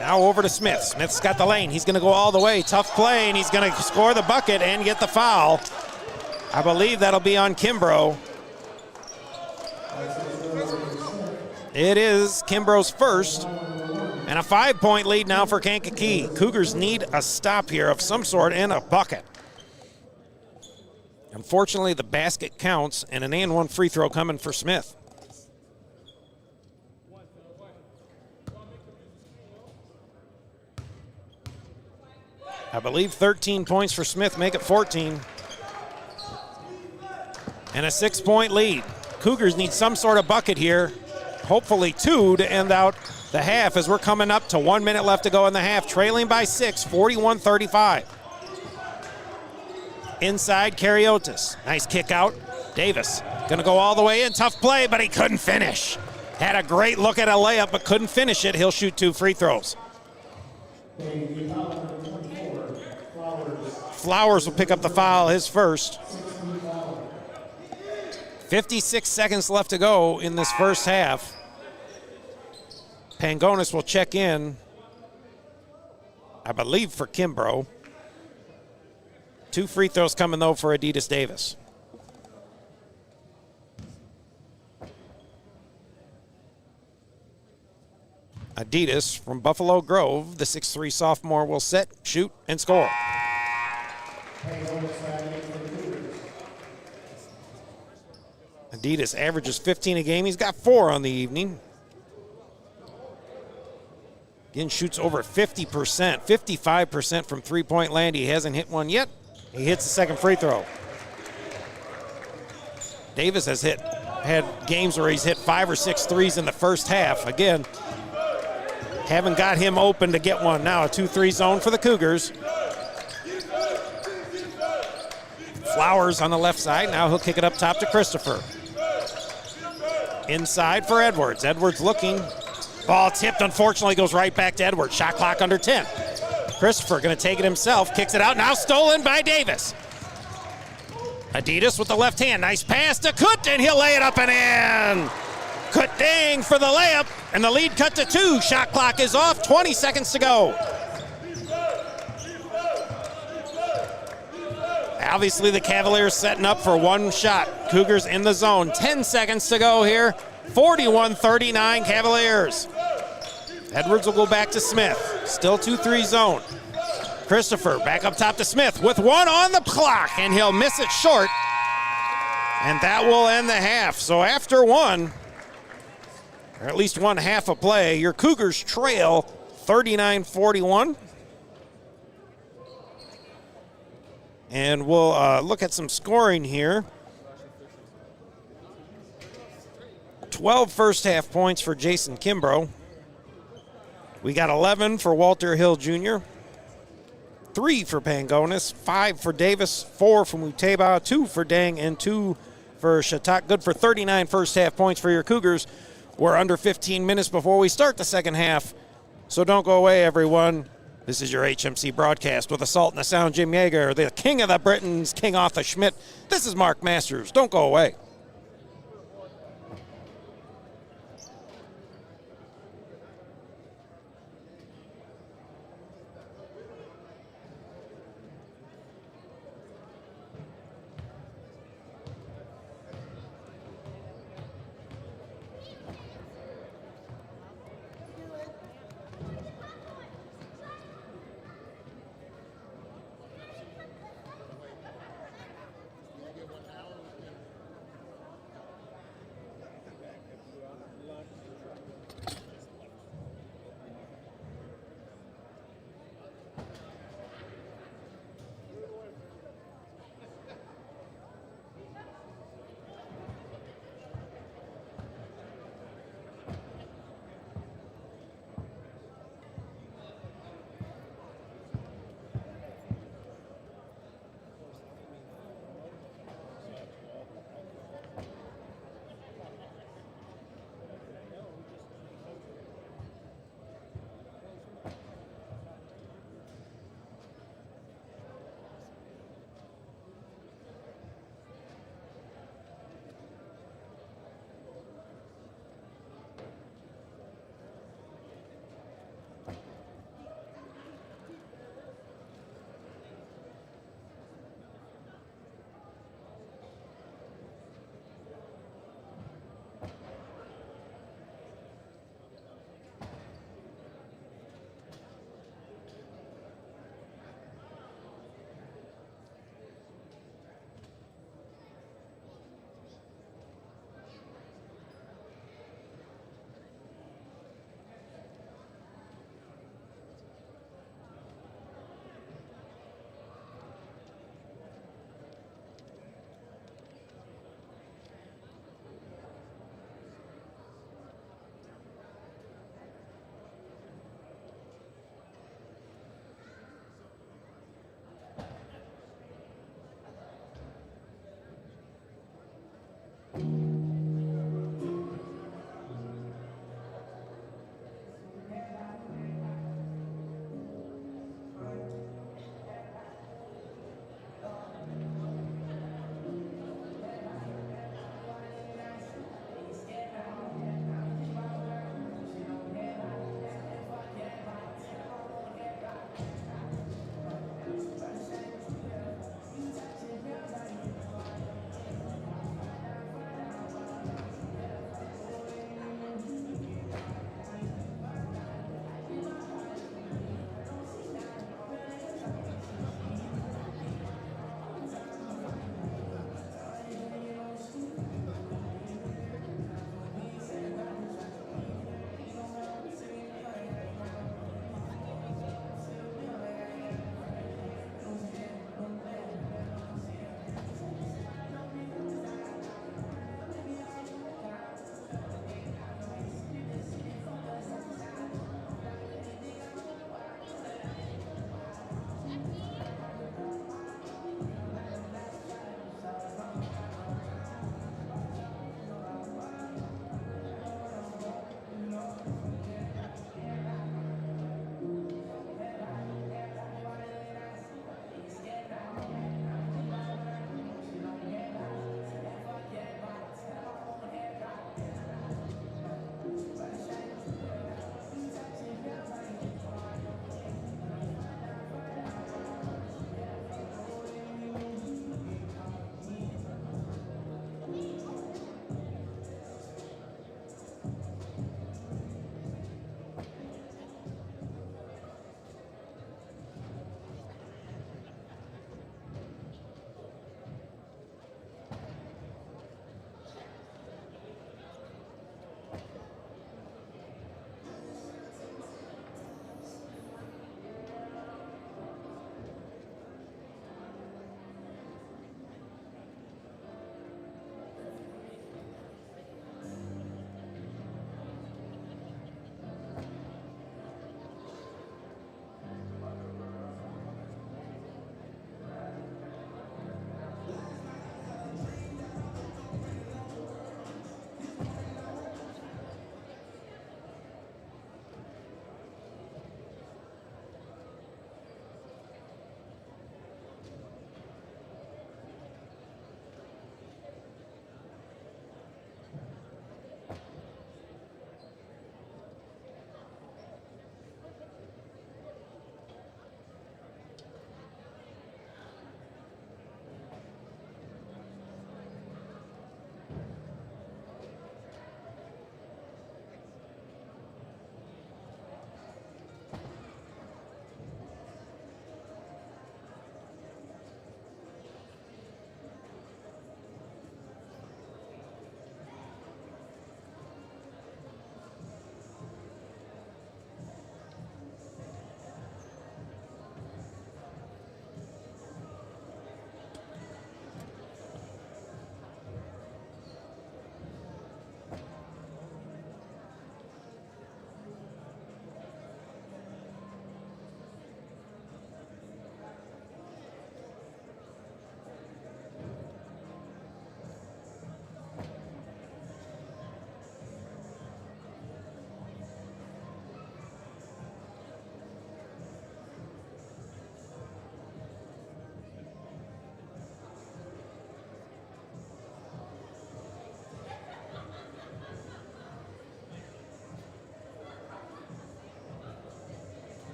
Now over to Smith. Smith's got the lane. He's going to go all the way. Tough play, and he's going to score the bucket and get the foul. I believe that'll be on Kimbrough. It is Kimbrough's first. And a 5-point lead now for Kankakee. Cougars need a stop here of some sort and a bucket. Unfortunately, the basket counts, and an and one free throw coming for Smith. I believe 13 points for Smith, make it 14. And a 6-point lead. Cougars need some sort of bucket here. Hopefully 2 to end out the half, as we're coming up to 1 minute left to go in the half. Trailing by 6, 41-35. Inside, Kariotis. Nice kick out. Davis gonna go all the way in. Tough play, but he couldn't finish. Had a great look at a layup, but couldn't finish it. He'll shoot 2 free throws. Flowers will pick up the foul, his first. 56 seconds left to go in this first half. Pangonis will check in, I believe, for Kimbrough. 2 free throws coming, though, for Adidas Davis. Adidas from Buffalo Grove, the 6'3 sophomore, will set, shoot, and score. Adidas averages 15 a game. He's got 4 on the evening. Again, shoots over 50%, 55% from three-point land. He hasn't hit one yet. He hits the second free throw. Davis has had games where he's hit 5 or 6 threes in the first half. Again, haven't got him open to get one. Now a 2-3 zone for the Cougars. Flowers on the left side. Now he'll kick it up top to Christopher. Inside for Edwards. Edwards looking. Ball tipped, unfortunately, goes right back to Edwards. Shot clock under 10. Christopher going to take it himself. Kicks it out. Now stolen by Davis. Adidas with the left hand. Nice pass to Kut, and he'll lay it up and in. Kut Dang for the layup, and the lead cut to 2. Shot clock is off. 20 seconds to go. Obviously, the Cavaliers setting up for one shot. Cougars in the zone. 10 seconds to go here. 41-39 Cavaliers. Edwards will go back to Smith. Still 2-3 zone. Christopher back up top to Smith with 1 on the clock, and he'll miss it short. And that will end the half. So after 1, or at least 1 half a play, your Cougars trail 39-41. And we'll look at some scoring here. 12 first half points for Jason Kimbrough. We got 11 for Walter Hill Jr., 3 for Pangonis, 5 for Davis, 4 for Muteba, 2 for Dang, and 2 for Shatak. Good for 39 first half points for your Cougars. We're under 15 minutes before we start the second half, so don't go away, everyone. This is your HMC broadcast with Assault and the Sound, Jim Yeager, the King of the Britons, King Arthur Schmidt. This is Mark Masters. Don't go away.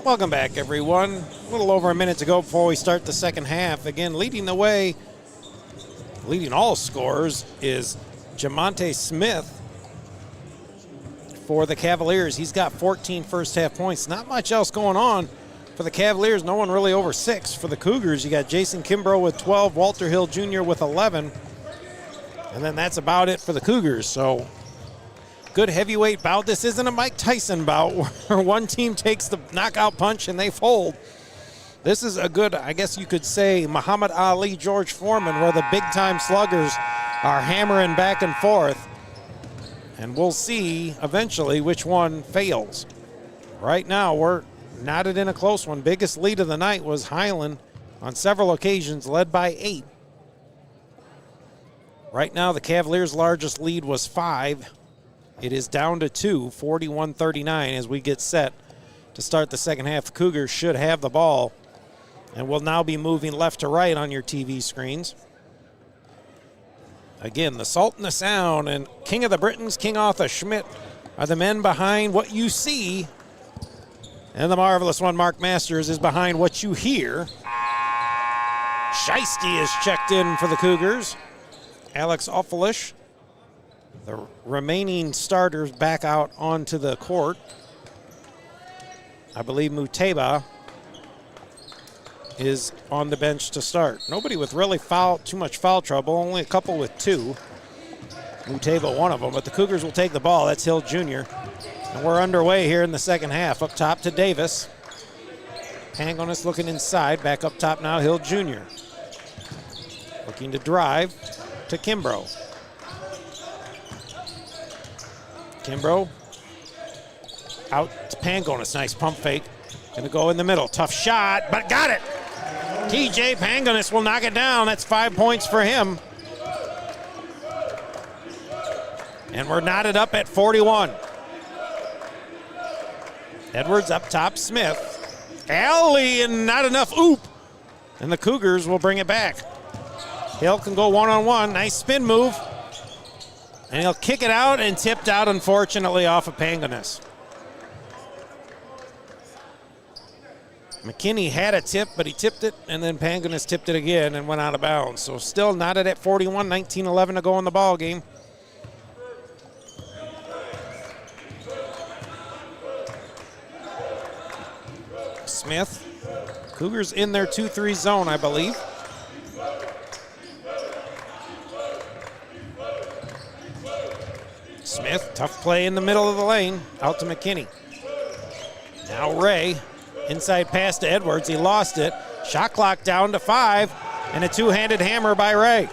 Welcome back, everyone. A little over a minute to go before we start the second half. Again, leading the way, leading all scores, is Jamonte Smith for the Cavaliers. He's got 14 first half points. Not much else going on for the Cavaliers. No one really over 6. For the Cougars, you got Jason Kimbrough with 12, Walter Hill Jr. with 11. And then that's about it for the Cougars. So good heavyweight bout. This isn't a Mike Tyson bout where one team takes the knockout punch and they fold. This is a good, I guess you could say, Muhammad Ali, George Foreman, where the big-time sluggers are hammering back and forth. And we'll see eventually which one fails. Right now, we're knotted in a close one. Biggest lead of the night was Highland on several occasions, led by 8. Right now, the Cavaliers' largest lead was 5. It is down to 2, 41-39 as we get set to start the second half. The Cougars should have the ball and will now be moving left to right on your TV screens. Again, the Salt and the Sound and King of the Britons, King Arthur Schmidt, are the men behind what you see. And the marvelous one, Mark Masters, is behind what you hear. Shiesty is checked in for the Cougars. Alex Offelish, the remaining starters, back out onto the court. I believe Muteba is on the bench to start. Nobody with really too much foul trouble, only a couple with 2. Muteba one of them, but the Cougars will take the ball. That's Hill Jr. And we're underway here in the second half. Up top to Davis. Pangonis looking inside. Back up top now, Hill Jr. Looking to drive to Kimbrough. Kimbrough out to Pangonis. Nice pump fake. Gonna go in the middle. Tough shot, but got it. TJ Pangonis will knock it down. That's 5 points for him. And we're knotted up at 41. Edwards up top, Smith. Alley and not enough oop. And the Cougars will bring it back. Hill can go one-on-one. Nice spin move. And he'll kick it out and tipped out, unfortunately, off of Pangonis. McKinney had a tip, but he tipped it, and then Pangonis tipped it again and went out of bounds. So still knotted at 41, 19-11 to go in the ball game. Smith. Cougars in their 2-3 zone, I believe. Smith, tough play in the middle of the lane, out to McKinney. Now Ray, inside pass to Edwards, he lost it. Shot clock down to 5, and a two-handed hammer by Ray.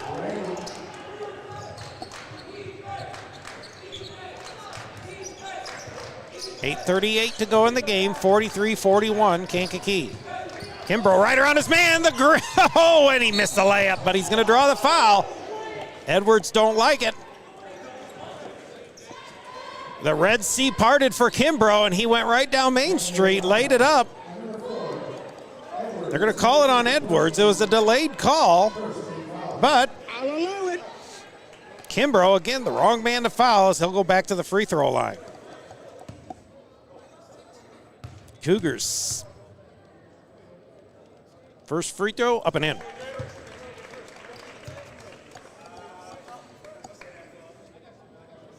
.8:38 to go in the game, 43-41, Kankakee. Kimbrough right around his man, oh, and he missed the layup, but he's gonna draw the foul. Edwards don't like it. The Red Sea parted for Kimbrough, and he went right down Main Street, laid it up. They're gonna call it on Edwards. It was a delayed call, but I'll allow it. Kimbrough, again, the wrong man to foul as he'll go back to the free throw line. Cougars. First free throw, up and in.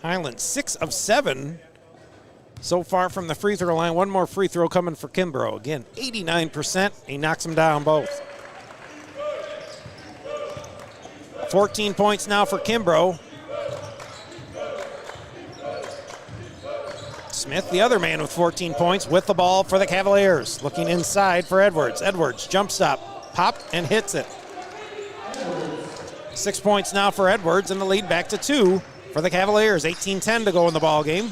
Highland, 6 of 7 so far from the free throw line. One more free throw coming for Kimbrough. Again, 89%. He knocks them down both. 14 points now for Kimbrough. Smith, the other man with 14 points, with the ball for the Cavaliers. Looking inside for Edwards. Edwards, jump stop, pop, and hits it. 6 points now for Edwards, and the lead back to 2 for the Cavaliers. 18-10 to go in the ball game.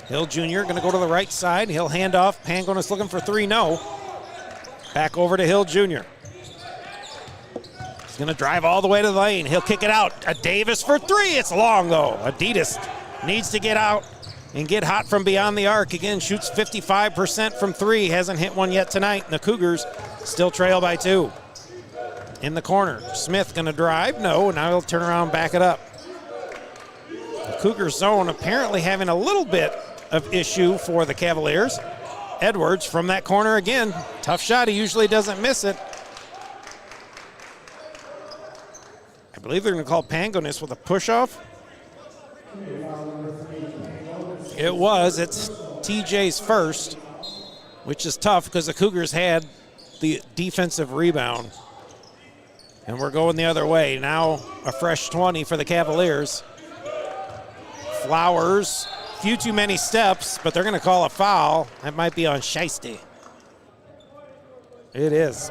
Hill Jr. going to go to the right side. He'll hand off. Pangonis looking for 3, no. Back over to Hill Jr. He's going to drive all the way to the lane. He'll kick it out. A Davis for 3. It's long, though. Adidas needs to get out and get hot from beyond the arc. Again, shoots 55% from 3. Hasn't hit one yet tonight. And the Cougars still trail by 2. In the corner, Smith going to drive. No, now he'll turn around and back it up. The Cougars zone apparently having a little bit of issue for the Cavaliers. Edwards from that corner again. Tough shot. He usually doesn't miss it. I believe they're going to call Pangonis with a push-off. It was. It's TJ's first, which is tough because the Cougars had the defensive rebound. And we're going the other way. Now a fresh 20 for the Cavaliers. Flowers, few too many steps, but they're going to call a foul. That might be on Shiesty. It is.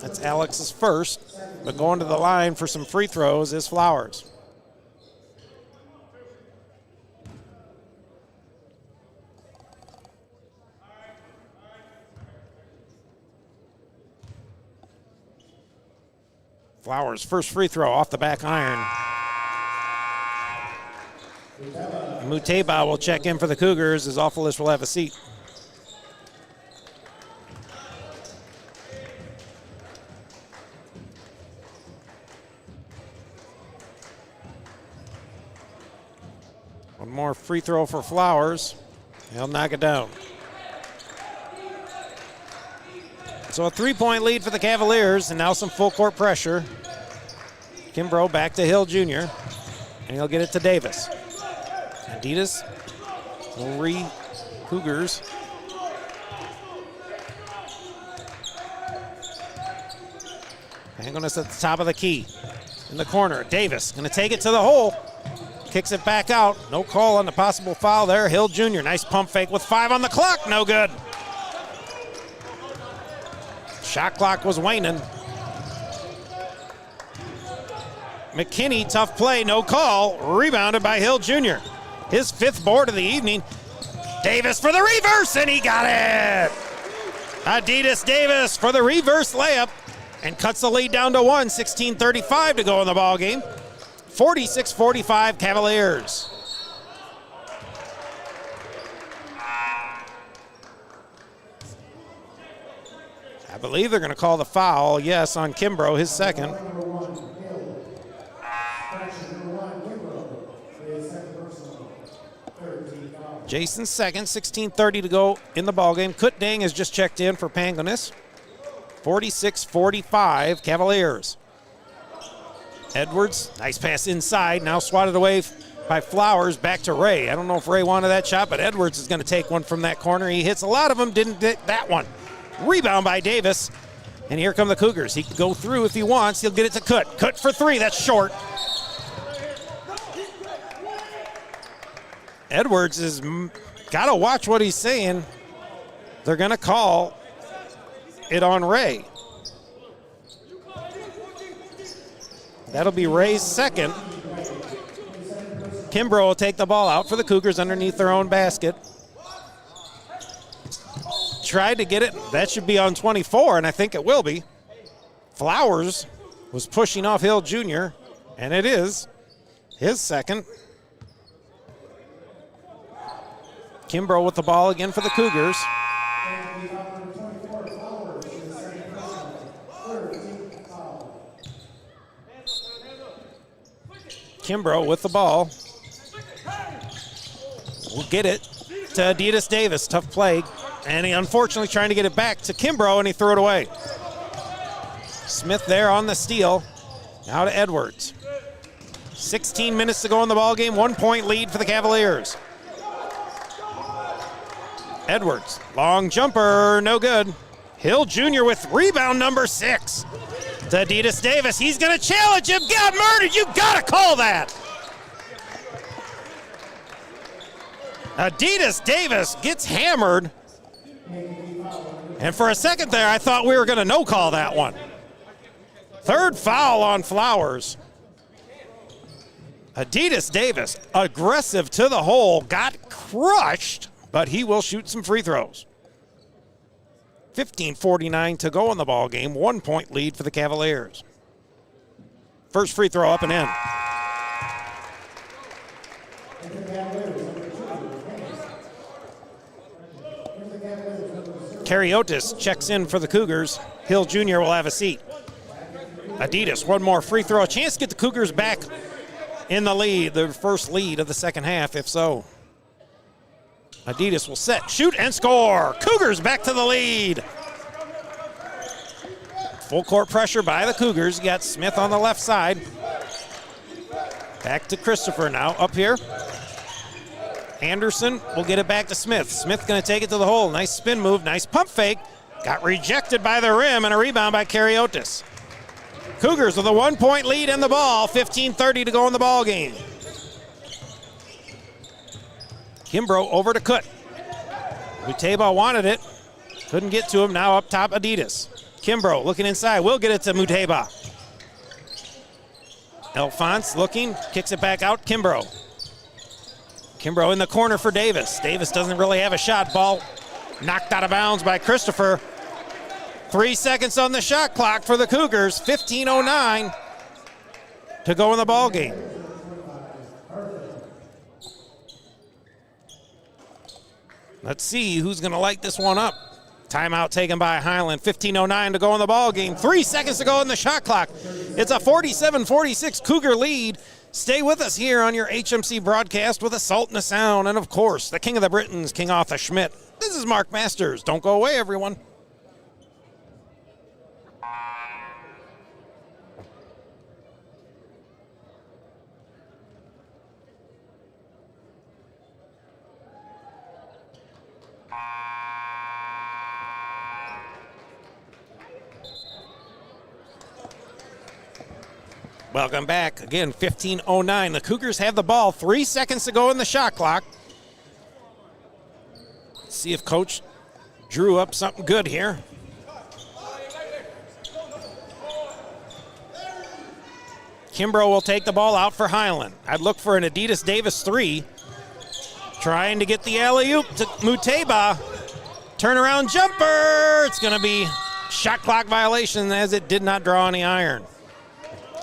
That's Alex's first, but going to the line for some free throws is Flowers. Flowers, first free throw off the back iron. Muteba will check in for the Cougars as Awfulis will have a seat. One more free throw for Flowers. He'll knock it down. So a 3-point lead for the Cavaliers, and now some full court pressure. Kimbrough back to Hill Jr., and he'll get it to Davis. Adidas will Cougars. Pangonis at the top of the key. In the corner, Davis gonna take it to the hole. Kicks it back out. No call on the possible foul there. Hill Jr., nice pump fake with 5 on the clock, no good. Shot clock was waning. McKinney, tough play, no call. Rebounded by Hill Jr. His 5th board of the evening. Davis for the reverse, and he got it. Adidas Davis for the reverse layup and cuts the lead down to 1. 16:35 to go in the ball game. 46-45 Cavaliers. I believe they're going to call the foul, yes, on Kimbrough, his second. Jason's second, 16:30 to go in the ballgame. Kut Dang has just checked in for Pangonis. 46-45 Cavaliers. Edwards, nice pass inside, now swatted away by Flowers, back to Ray. I don't know if Ray wanted that shot, but Edwards is going to take one from that corner. He hits a lot of them, didn't get that one. Rebound by Davis, and here come the Cougars. He can go through if he wants. He'll get it to Kut. Kut for 3, that's short. Edwards has got to watch what he's saying. They're going to call it on Ray. That'll be Ray's second. Kimbrough will take the ball out for the Cougars underneath their own basket. Tried to get it. That should be on 24, and I think it will be. Flowers was pushing off Hill Jr., and it is his second. Kimbrough with the ball again for the Cougars. Kimbrough with the ball. Will get it to Adidas Davis. Tough play. And he unfortunately trying to get it back to Kimbrough, and he threw it away. Smith there on the steal. Now to Edwards. 16 minutes to go in the ballgame. 1-point lead for the Cavaliers. Edwards, long jumper, no good. Hill Jr. with rebound number 6. To Adidas Davis, he's gonna challenge him, got murdered, you gotta call that. Adidas Davis gets hammered. And for a second there, I thought we were gonna no call that one. 3rd foul on Flowers. Adidas Davis, aggressive to the hole, got crushed, but he will shoot some free throws. 15:49 to go in the ball game. 1-point lead for the Cavaliers. First free throw up and in. Kariotis checks in for the Cougars. Hill Jr. will have a seat. Adidas, one more free throw. A chance to get the Cougars back in the lead, the first lead of the second half, if so. Adidas will set, shoot, and score. Cougars back to the lead. Full court pressure by the Cougars. You got Smith on the left side. Back to Christopher now, up here. Anderson will get it back to Smith. Smith going to take it to the hole. Nice spin move, nice pump fake. Got rejected by the rim, and a rebound by Kariotis. Cougars with a 1-point lead in the ball. 15:30 to go in the ball game. Kimbrough over to Kut. Muteba wanted it. Couldn't get to him. Now up top, Adidas. Kimbrough looking inside. Will get it to Muteba. Alphonse looking. Kicks it back out. Kimbrough. Kimbrough in the corner for Davis. Davis doesn't really have a shot. Ball knocked out of bounds by Christopher. 3 seconds on the shot clock for the Cougars. 15:09 to go in the ball game. Let's see who's going to light this one up. Timeout taken by Highland. 15:09 to go in the ball game. 3 seconds to go in the shot clock. It's a 47-46 Cougar lead. Stay with us here on your HMC broadcast with a Salt and a Sound. And, of course, the King of the Britons, King Arthur Schmidt. This is Mark Masters. Don't go away, everyone. Welcome back. Again, 15:09. The Cougars have the ball. 3 seconds to go in the shot clock. Let's see if Coach drew up something good here. Kimbrough will take the ball out for Highland. I'd look for an Adidas Davis 3. Trying to get the alley-oop to Muteba. Turnaround jumper. It's going to be shot clock violation as it did not draw any iron.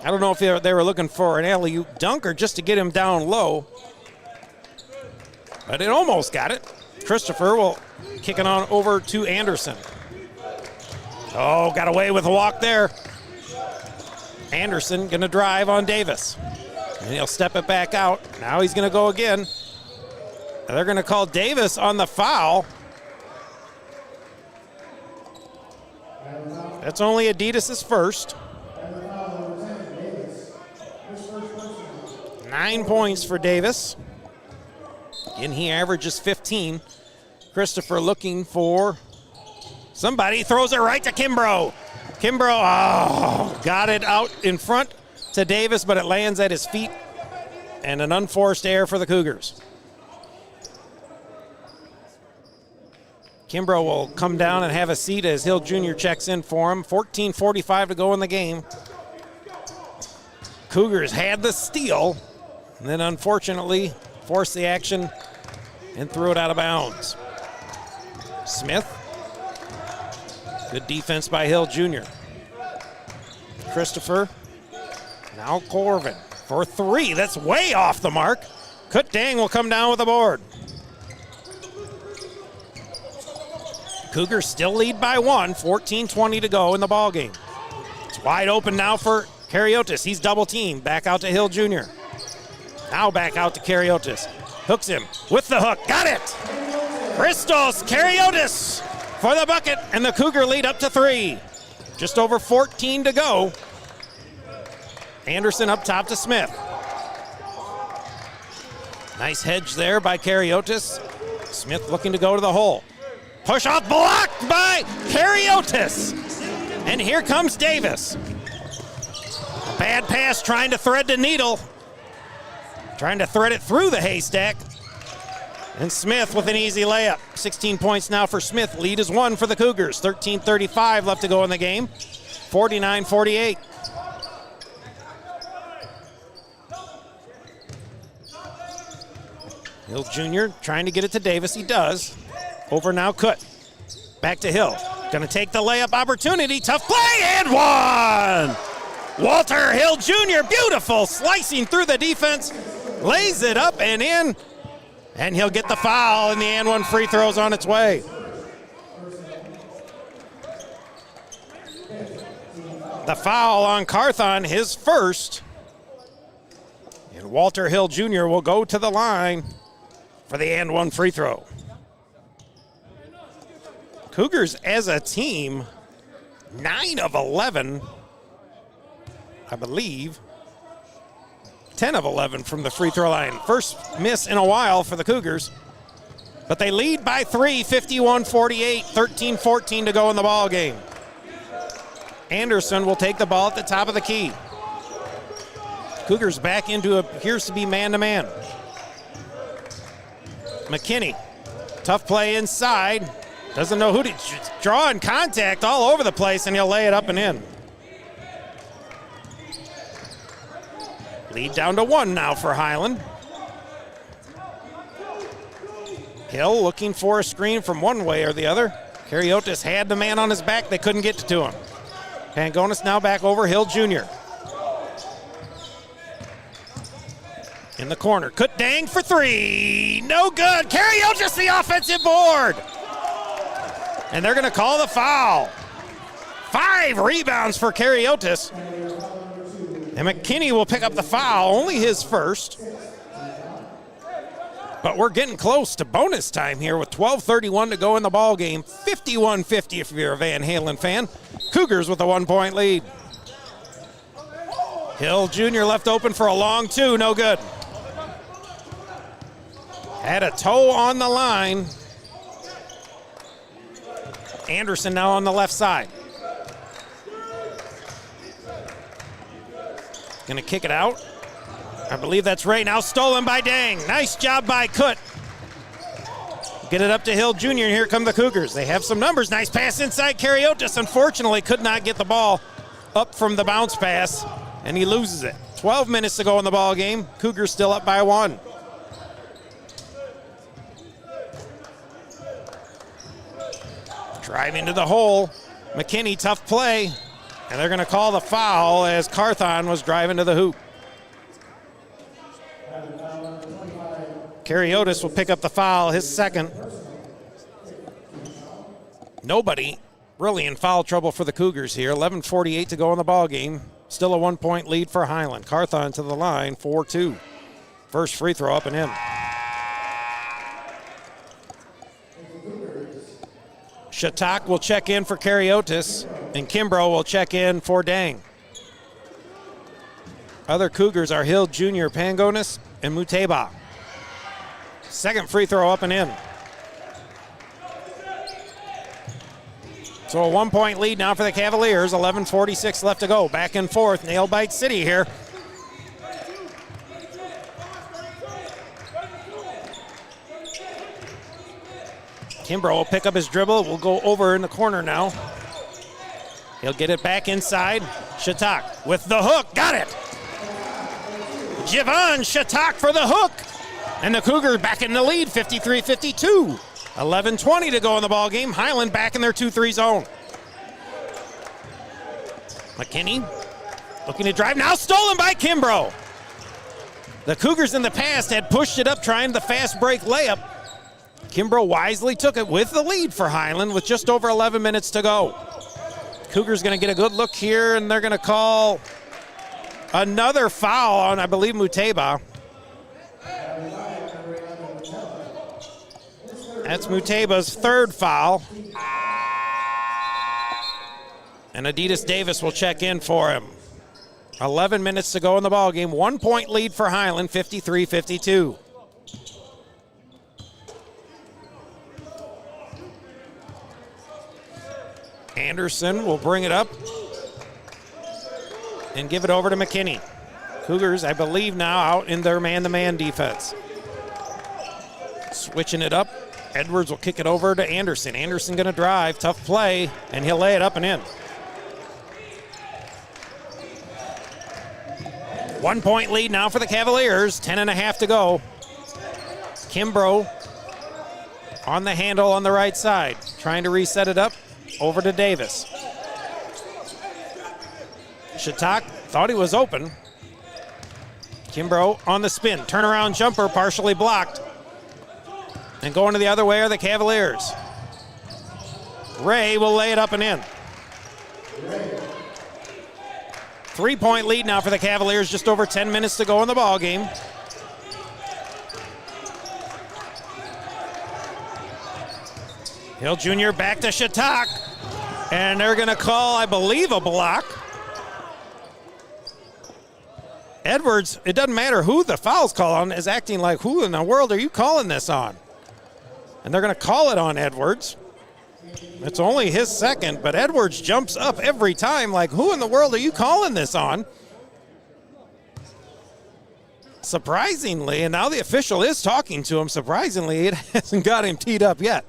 I don't know if they were looking for an alley-oop dunk or just to get him down low. But it almost got it. Christopher will kick it on over to Anderson. Oh, got away with a walk there. Anderson going to drive on Davis. And he'll step it back out. Now he's going to go again. They're going to call Davis on the foul. That's only Adidas' first. 9 points for Davis. Again, he averages 15. Christopher looking for somebody. Throws it right to Kimbrough. Kimbrough, got it out in front to Davis, but it lands at his feet. And an unforced error for the Cougars. Kimbrough will come down and have a seat as Hill Jr. checks in for him. 14:45 to go in the game. Cougars had the steal, and then unfortunately forced the action and threw it out of bounds. Smith. Good defense by Hill Jr. Christopher. Now Corvin for 3. That's way off the mark. Kut Dang will come down with the board. Cougars still lead by 1. 14:20 to go in the ballgame. It's wide open now for Kariotis. He's double teamed. Back out to Hill Jr. Now back out to Kariotis. Hooks him with the hook. Got it! Christos Kariotis for the bucket, and the Cougar lead up to 3. Just over 14 to go. Anderson up top to Smith. Nice hedge there by Kariotis. Smith looking to go to the hole. Push off blocked by Kariotis. And here comes Davis. Bad pass trying to thread the needle. Trying to thread it through the haystack. And Smith with an easy layup. 16 points now for Smith. Lead is 1 for the Cougars. 13:35 left to go in the game. 49-48. Hill Jr. trying to get it to Davis. He does. Over now, Kut. Back to Hill. Gonna take the layup opportunity. Tough play and one! Walter Hill Jr. Beautiful slicing through the defense. Lays it up and in. And he'll get the foul, and the and one free throw's on its way. The foul on Carthon, his first. And And Walter Hill Jr. will go to the line for the and one free throw. Cougars as a team, 9 of 11, I believe. 10 of 11 from the free throw line. First miss in a while for the Cougars. But they lead by 3, 51-48, 13-14 to go in the ball game. Anderson will take the ball at the top of the key. Cougars back into appears to be man-to-man. McKinney, tough play inside. Doesn't know who to draw in contact all over the place, and he'll lay it up and in. Lead down to 1 now for Highland. Hill looking for a screen from one way or the other. Kariotis had the man on his back. They couldn't get to him. Pangonis now back over Hill Jr. In the corner. Kutdang for 3. No good. Kariotis the offensive board. And they're going to call the foul. 5 rebounds for Kariotis. And McKinney will pick up the foul, only his first. But we're getting close to bonus time here with 12:31 to go in the ball game. 51-50 if you're a Van Halen fan. Cougars with a 1-point lead. Hill Jr. left open for a long 2, no good. Had a toe on the line. Anderson now on the left side. Gonna kick it out. I believe that's right. Now stolen by Dang. Nice job by Kut. Get it up to Hill Jr. and here come the Cougars. They have some numbers. Nice pass inside. Kariotis unfortunately could not get the ball up from the bounce pass, and he loses it. 12 minutes to go in the ball game. Cougars still up by 1. Drive into the hole. McKinney, tough play. And they're going to call the foul as Carthon was driving to the hoop. Kariotis will pick up the foul, his second. Nobody really in foul trouble for the Cougars here. 11:48 to go in the ball game. Still a 1-point lead for Highland. Carthon to the line, 4-2. First free throw up and in. Shatak will check in for Kariotis, and Kimbrough will check in for Dang. Other Cougars are Hill Jr., Pangonis, and Muteba. Second free throw up and in. So a 1-point lead now for the Cavaliers. 11:46 left to go. Back and forth. Nail bite city here. Kimbrough will pick up his dribble. We'll go over in the corner now. He'll get it back inside. Shatak with the hook. Got it. Javon Shatak for the hook. And the Cougars back in the lead, 53-52. 11:20 to go in the ball game. Highland back in their 2-3 zone. McKinney looking to drive. Now stolen by Kimbrough. The Cougars in the past had pushed it up trying the fast break layup. Kimbrough wisely took it with the lead for Highland with just over 11 minutes to go. Cougars going to get a good look here, and they're going to call another foul on, I believe, Muteba. That's Muteba's third foul. And Adidas Davis will check in for him. 11 minutes to go in the ballgame. 1-point lead for Highland, 53-52. Anderson will bring it up and give it over to McKinney. Cougars, I believe, now out in their man-to-man defense. Switching it up. Edwards will kick it over to Anderson. Anderson going to drive. Tough play, and he'll lay it up and in. 1-point lead now for the Cavaliers. 10.5 to go. Kimbrough on the handle on the right side. Trying to reset it up. Over to Davis. Shatak thought he was open. Kimbrough on the spin. Turnaround jumper partially blocked. And going to the other way are the Cavaliers. Ray will lay it up and in. 3-point lead now for the Cavaliers, just over 10 minutes to go in the ball game. Hill Jr. back to Shatak, and they're going to call, I believe, a block. Edwards, it doesn't matter who the foul's called on, is acting like, who in the world are you calling this on? And they're going to call it on Edwards. It's only his second, but Edwards jumps up every time like, who in the world are you calling this on? Surprisingly, and now the official is talking to him, surprisingly, it hasn't got him teed up yet.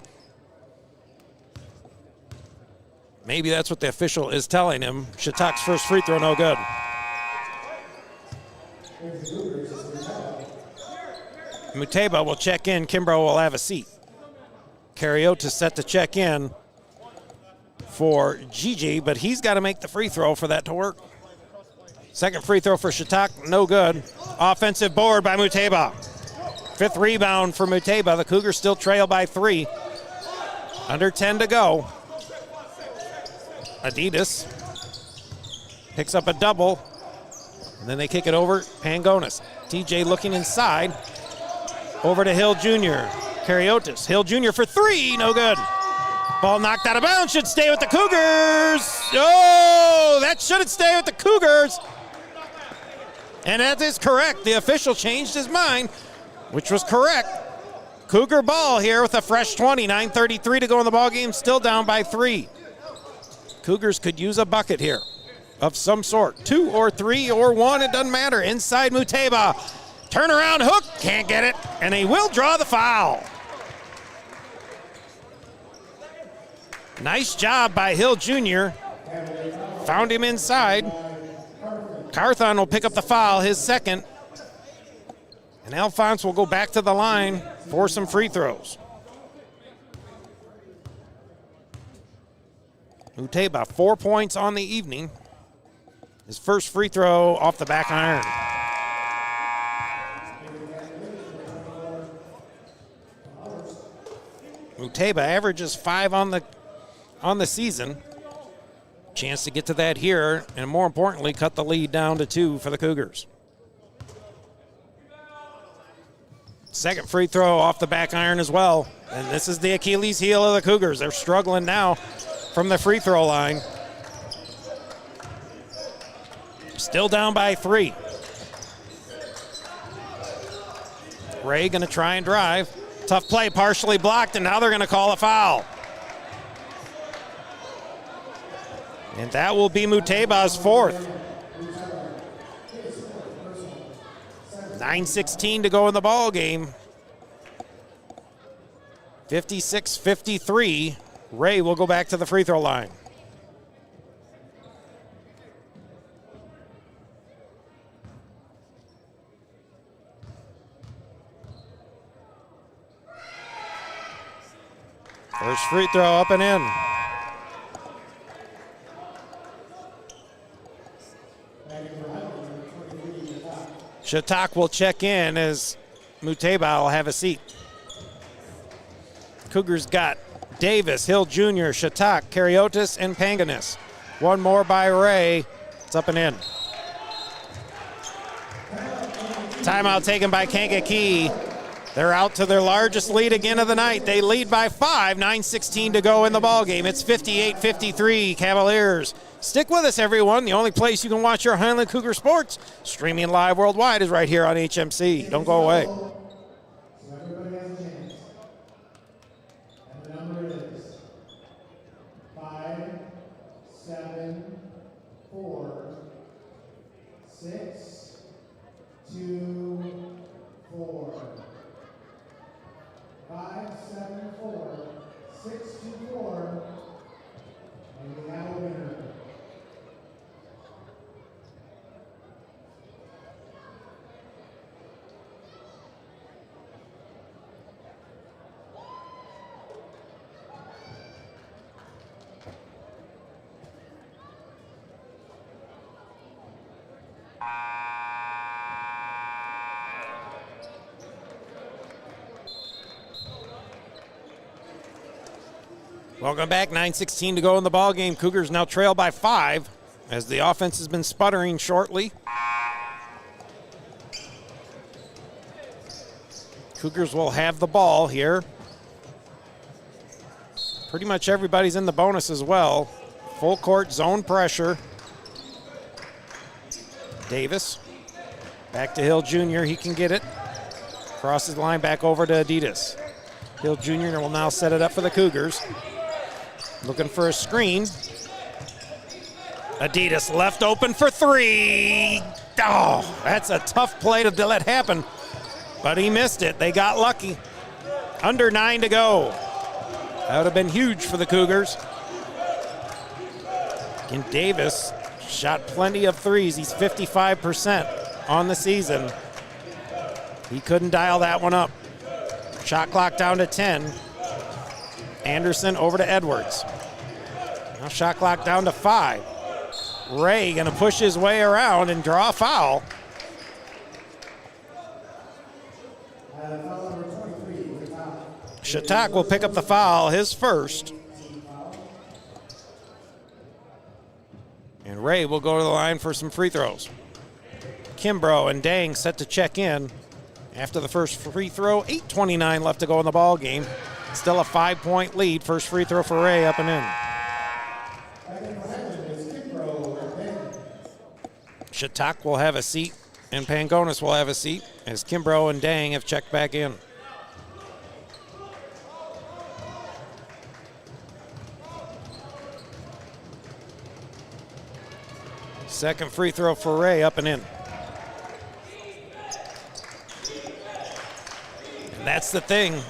Maybe that's what the official is telling him. Shatak's first free throw, no good. Muteba will check in. Kimbrough will have a seat. Cariota's set to check in for Gigi, but he's got to make the free throw for that to work. Second free throw for Shatak, no good. Offensive board by Muteba. Fifth rebound for Muteba. The Cougars still trail by 3. Under 10 to go. Adidas picks up a double, and then they kick it over. Pangonis. TJ looking inside. Over to Hill Jr. Cariotis. Hill Jr. for 3, no good. Ball knocked out of bounds, should stay with the Cougars. Oh, that shouldn't stay with the Cougars. And that is correct. The official changed his mind, which was correct. Cougar ball here with a fresh 20. 9:33 to go in the ball game, still down by 3. Cougars could use a bucket here of some sort. 2 or 3 or 1, it doesn't matter. Inside Muteba. Turnaround hook, can't get it, and he will draw the foul. Nice job by Hill Jr. Found him inside. Carthon will pick up the foul, his second. And Alphonse will go back to the line for some free throws. Muteba, 4 points on the evening. His first free throw off the back iron. Muteba averages 5 on the season. Chance to get to that here, and more importantly, cut the lead down to 2 for the Cougars. Second free throw off the back iron as well. And this is the Achilles heel of the Cougars. They're struggling now from the free throw line. Still down by 3. Ray gonna try and drive. Tough play, partially blocked, and now they're gonna call a foul. And that will be Muteba's 4th. 9:16 to go in the ball game. 56-53. Ray will go back to the free throw line. First free throw up and in. Shatak will check in as Muteba will have a seat. Cougars got Davis, Hill Jr., Shatak, Cariotis, and Panganis. One more by Ray. It's up and in. Timeout taken by Kankakee. They're out to their largest lead again of the night. They lead by 5, 9:16 to go in the ballgame. It's 58-53 Cavaliers. Stick with us, everyone. The only place you can watch your Highland Cougar sports, streaming live worldwide, is right here on HMC. Don't go away. Everybody has a chance. And the number is 5, 7, 4, 6, 2, 4. 5, 7, 4, 6, 2, 4. And we have a winner. Welcome back. 9:16 to go in the ball game. Cougars now trail by 5. as the offense has been sputtering shortly. Cougars will have the ball here. Pretty much everybody's in the bonus as well. Full court zone pressure. Davis. Back to Hill Jr. He can get it. Crosses the line back over to Adidas. Hill Jr. will now set it up for the Cougars. Looking for a screen. Adidas left open for three. Oh, that's a tough play to let happen, but he missed it. They got lucky. Under 9 to go. That would have been huge for the Cougars. And Davis shot plenty of threes. He's 55% on the season. He couldn't dial that one up. Shot clock down to 10. Anderson over to Edwards. Now shot clock down to 5. Ray gonna push his way around and draw a foul. Shatak will pick up the foul, his first. And Ray will go to the line for some free throws. Kimbrough and Dang set to check in after the first free throw. 8:29 left to go in the ball game. Still a 5-point lead. First free throw for Ray up and in. Shatak will have a seat, and Pangonis will have a seat as Kimbrough and Dang have checked back in. Second free throw for Ray up and in. And that's the thing.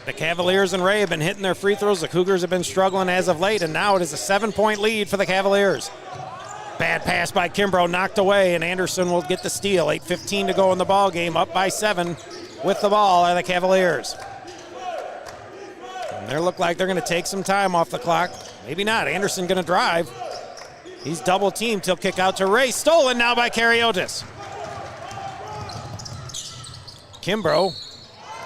The Cavaliers and Ray have been hitting their free throws. The Cougars have been struggling as of late, and now it is a 7-point lead for the Cavaliers. Bad pass by Kimbrough, knocked away, and Anderson will get the steal. 8:15 to go in the ball game, up by 7 with the ball are the Cavaliers. And they look like they're going to take some time off the clock. Maybe not. Anderson going to drive. He's double teamed. He'll kick out to Ray. Stolen now by Kariotis. Kimbrough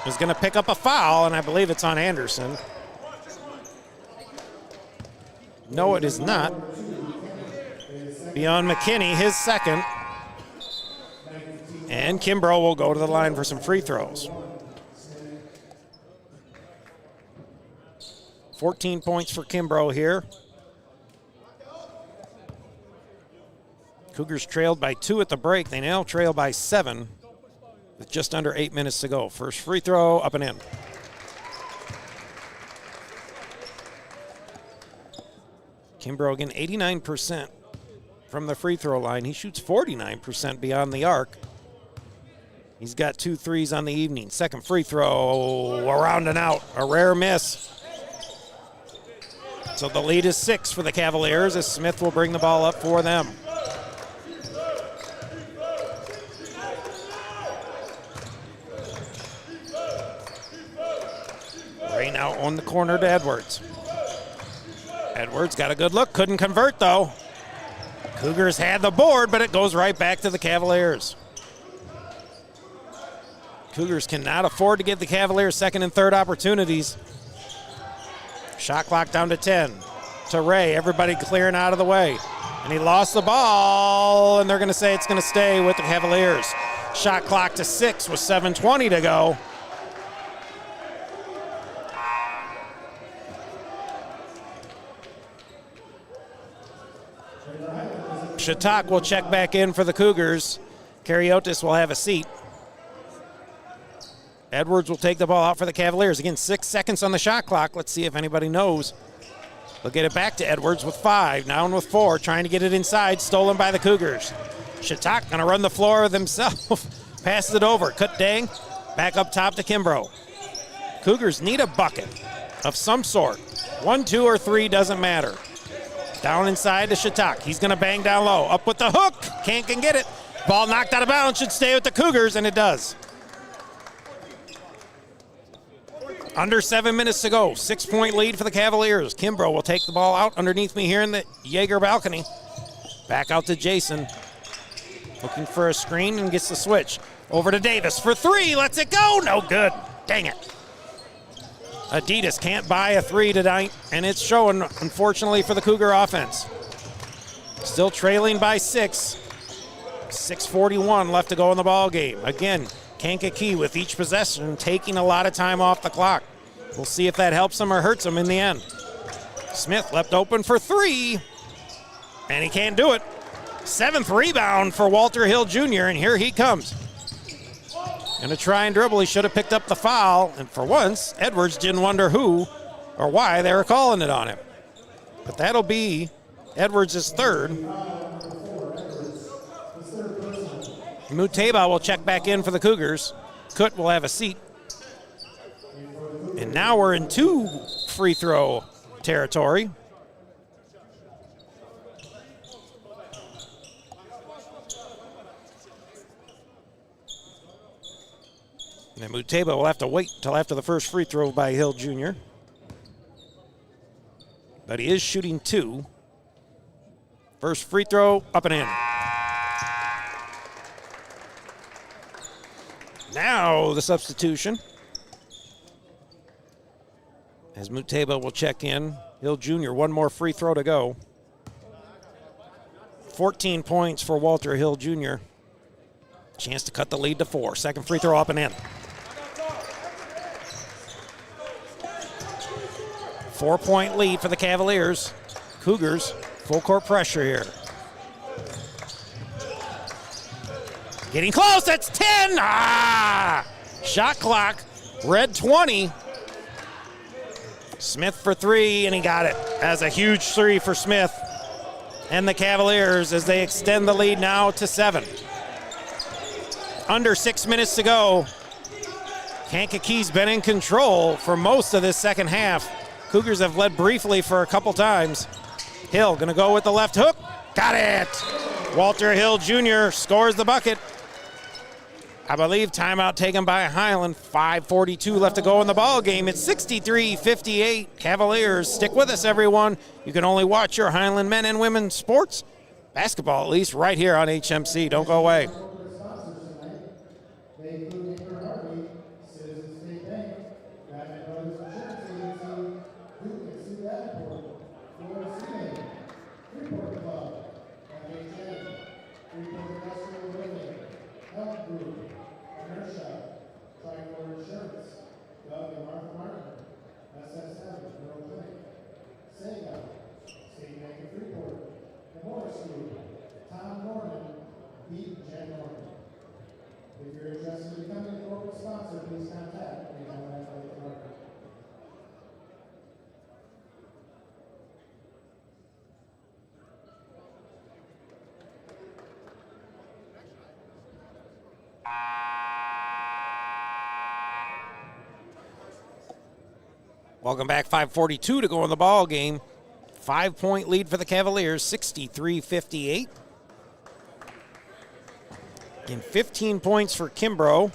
is going to pick up a foul, and I believe it's on Anderson. No, it is not. Beyond McKinney, his second. And Kimbrough will go to the line for some free throws. 14 points for Kimbrough here. Cougars trailed by 2 at the break. They now trail by 7 with just under 8 minutes to go. First free throw, up and in. Kimbrough again, 89% from the free throw line. He shoots 49% beyond the arc. He's got 2 threes on the evening. Second free throw, around and out, a rare miss. So the lead is 6 for the Cavaliers as Smith will bring the ball up for them. Ray now on the corner to Edwards. Edwards got a good look, couldn't convert though. Cougars had the board, but it goes right back to the Cavaliers. Cougars cannot afford to give the Cavaliers second and third opportunities. Shot clock down to 10. To Ray, everybody clearing out of the way. And he lost the ball, and they're going to say it's going to stay with the Cavaliers. Shot clock to 6 with 7:20 to go. Shatak will check back in for the Cougars. Kariotis will have a seat. Edwards will take the ball out for the Cavaliers. Again, 6 seconds on the shot clock. Let's see if anybody knows. They'll get it back to Edwards with 5, down with 4, trying to get it inside, stolen by the Cougars. Shatak gonna run the floor himself. Passes it over, cut Dang, back up top to Kimbrough. Cougars need a bucket of some sort. 1, 2, or 3, doesn't matter. Down inside to Shatak. He's going to bang down low. Up with the hook. Can't can get it. Ball knocked out of bounds. Should stay with the Cougars, and it does. Under 7 minutes to go. 6-point lead for the Cavaliers. Kimbrough will take the ball out underneath me here in the Jaeger balcony. Back out to Jason. Looking for a screen and gets the switch. Over to Davis for 3. Lets it go. No good. Dang it. Adidas can't buy a 3 tonight, and it's showing, unfortunately, for the Cougar offense. Still trailing by 6. 6:41 left to go in the ball game. Again, Kankakee with each possession taking a lot of time off the clock. We'll see if that helps them or hurts them in the end. Smith left open for 3, and he can't do it. 7th rebound for Walter Hill Jr., and here he comes. Gonna try and dribble. He should have picked up the foul, and for once, Edwards didn't wonder who or why they were calling it on him. But that'll be Edwards' 3rd. Muteba will check back in for the Cougars. Kut will have a seat. And now we're in 2 free throw territory. And Muteba will have to wait until after the first free throw by Hill Jr. But he is shooting 2. First free throw, up and in. Now the substitution. As Muteba will check in. Hill Jr., 1 more free throw to go. 14 points for Walter Hill Jr. Chance to cut the lead to 4. Second free throw, up and in. 4-point lead for the Cavaliers. Cougars, full court pressure here. Getting close, that's 10! Shot clock, red 20. Smith for 3, and he got it. As a huge 3 for Smith and the Cavaliers as they extend the lead now to 7. Under 6 minutes to go. Kankakee's been in control for most of this second half. Cougars have led briefly for a couple times. Hill gonna go with the left hook. Got it! Walter Hill Jr. scores the bucket. I believe timeout taken by Highland. 5:42 left to go in the ball game. It's 63-58. Cavaliers, stick with us, everyone. You can only watch your Highland men and women sports, basketball at least, right here on HMC. Don't go away. Welcome back. 5:42 to go in the ball game. 5-point lead for the Cavaliers, 63-58. And 15 points for Kimbrough.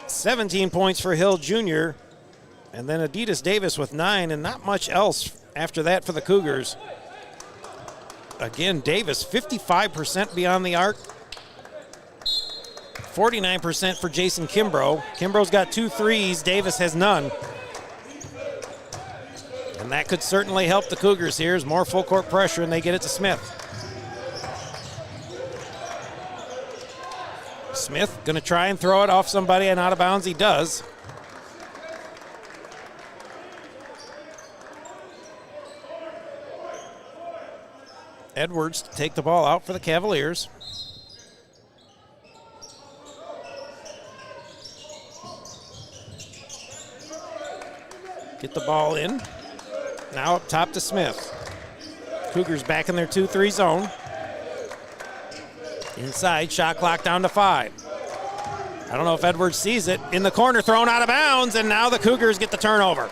17 points for Hill Jr. And then Adidas Davis with 9, and not much else after that for the Cougars. Again, Davis, 55% beyond the arc. 49% for Jason Kimbrough. Kimbrough's got 2 threes. Davis has none. And that could certainly help the Cougars here as more full court pressure and they get it to Smith. Smith gonna try and throw it off somebody and out of bounds. He does. Edwards to take the ball out for the Cavaliers. Get the ball in. Now up top to Smith. Cougars back in their 2-3 zone. Inside, shot clock down to 5. I don't know if Edwards sees it. In the corner, thrown out of bounds, and now the Cougars get the turnover.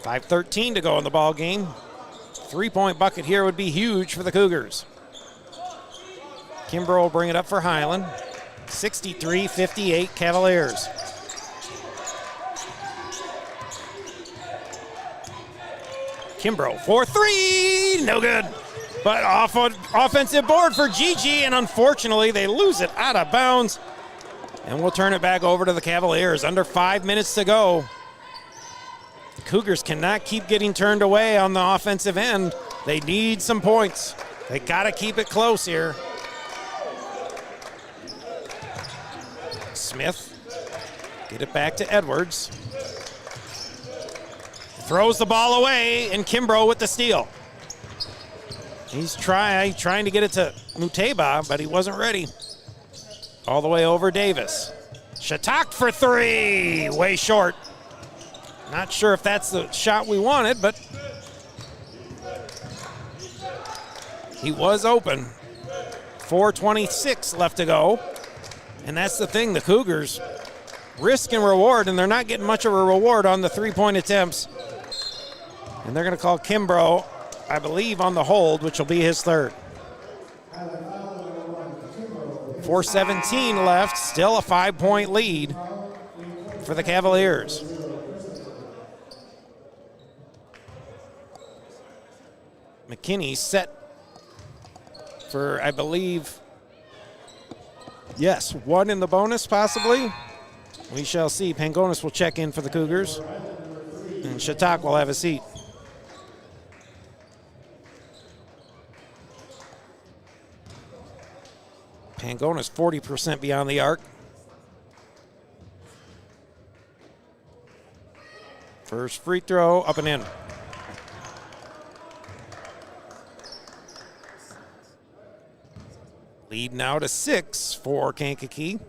5:13 to go in the ball game. 3-point bucket here would be huge for the Cougars. Kimbrough will bring it up for Highland. 63-58 Cavaliers. Kimbrough for 3, no good. But offensive board for Gigi, and unfortunately they lose it out of bounds. And we'll turn it back over to the Cavaliers. Under 5 minutes to go. Cougars cannot keep getting turned away on the offensive end. They need some points. They got to keep it close here. Smith, get it back to Edwards. Throws the ball away, and Kimbrough with the steal. He's trying to get it to Muteba, but he wasn't ready. All the way over Davis. Shatak for three, way short. Not sure if that's the shot we wanted, but he was open. 4:26 left to go. And that's the thing, the Cougars risk and reward, and they're not getting much of a reward on the three-point attempts. And they're going to call Kimbrough, I believe, on the hold, which will be his third. 4:17 left, still a 5-point lead for the Cavaliers. McKinney set for, I believe, yes, one in the bonus possibly. We shall see. Pangonis will check in for the Cougars, and Shatak will have a seat. Pangonis 40% beyond the arc. First free throw, up and in. Lead now to 6 for Kankakee.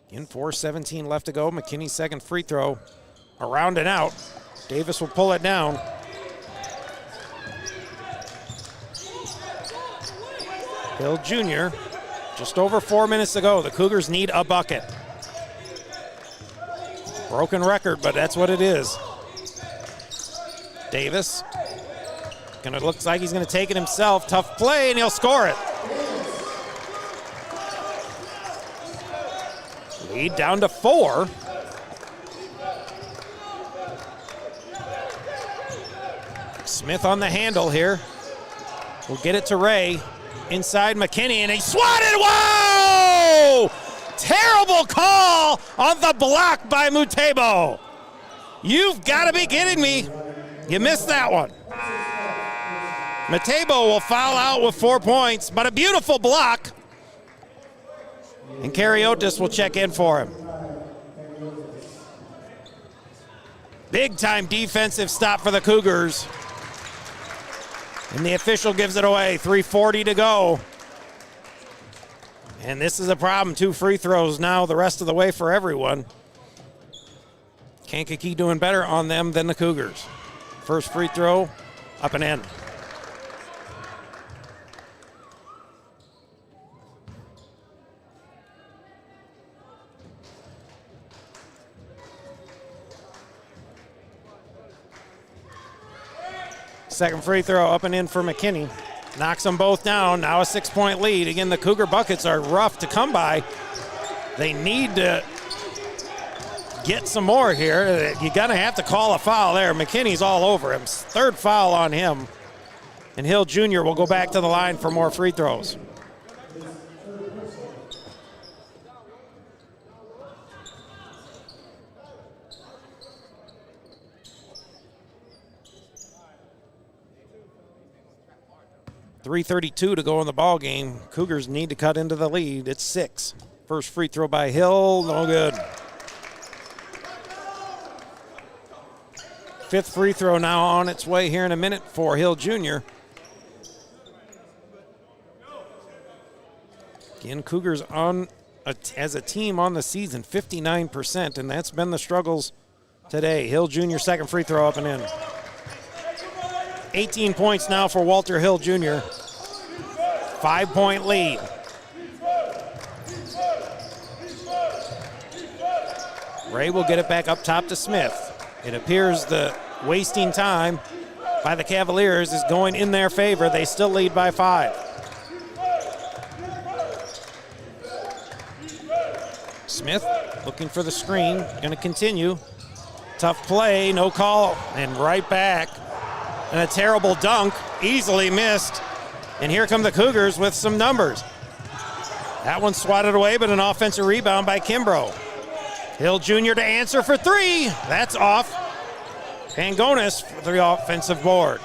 In 4:17 left to go. McKinney's second free throw. Around and out. Davis will pull it down. Hill Jr., just over 4 minutes to go. The Cougars need a bucket. Broken record, but that's what it is. Davis. Looks like he's going to take it himself. Tough play, and he'll score it. Lead down to 4. Smith on the handle here. We'll get it to Ray. Inside McKinney, and he swatted. Whoa! Terrible call on the block by Muteba. You've got to be kidding me. You missed that one. Muteba will foul out with 4 points, but a beautiful block. And Kariotis will check in for him. Big time defensive stop for the Cougars. And the official gives it away. 3:40 to go. And this is a problem. 2 free throws now the rest of the way for everyone. Kankakee doing better on them than the Cougars. First free throw, up and in. Second free throw up and in for McKinney. Knocks them both down. Now a 6-point lead. Again, the Cougar buckets are rough to come by. They need to get some more here. You're going to have to call a foul there. McKinney's all over him. Third foul on him. And Hill Jr. will go back to the line for more free throws. .332 to go in the ball game. Cougars need to cut into the lead. It's 6. First free throw by Hill, no good. Fifth free throw now on its way here in a minute for Hill Jr. Again, Cougars on as a team on the season, 59%, and that's been the struggles today. Hill Jr. second free throw up and in. 18 points now for Walter Hill Jr. 5-point lead. Ray will get it back up top to Smith. It appears the wasting time by the Cavaliers is going in their favor. They still lead by 5. Smith looking for the screen, going to continue. Tough play, no call, and right back. And a terrible dunk, easily missed. And here come the Cougars with some numbers. That one swatted away, but an offensive rebound by Kimbrough. Hill Jr. to answer for three. That's off. Pangonis for the offensive board.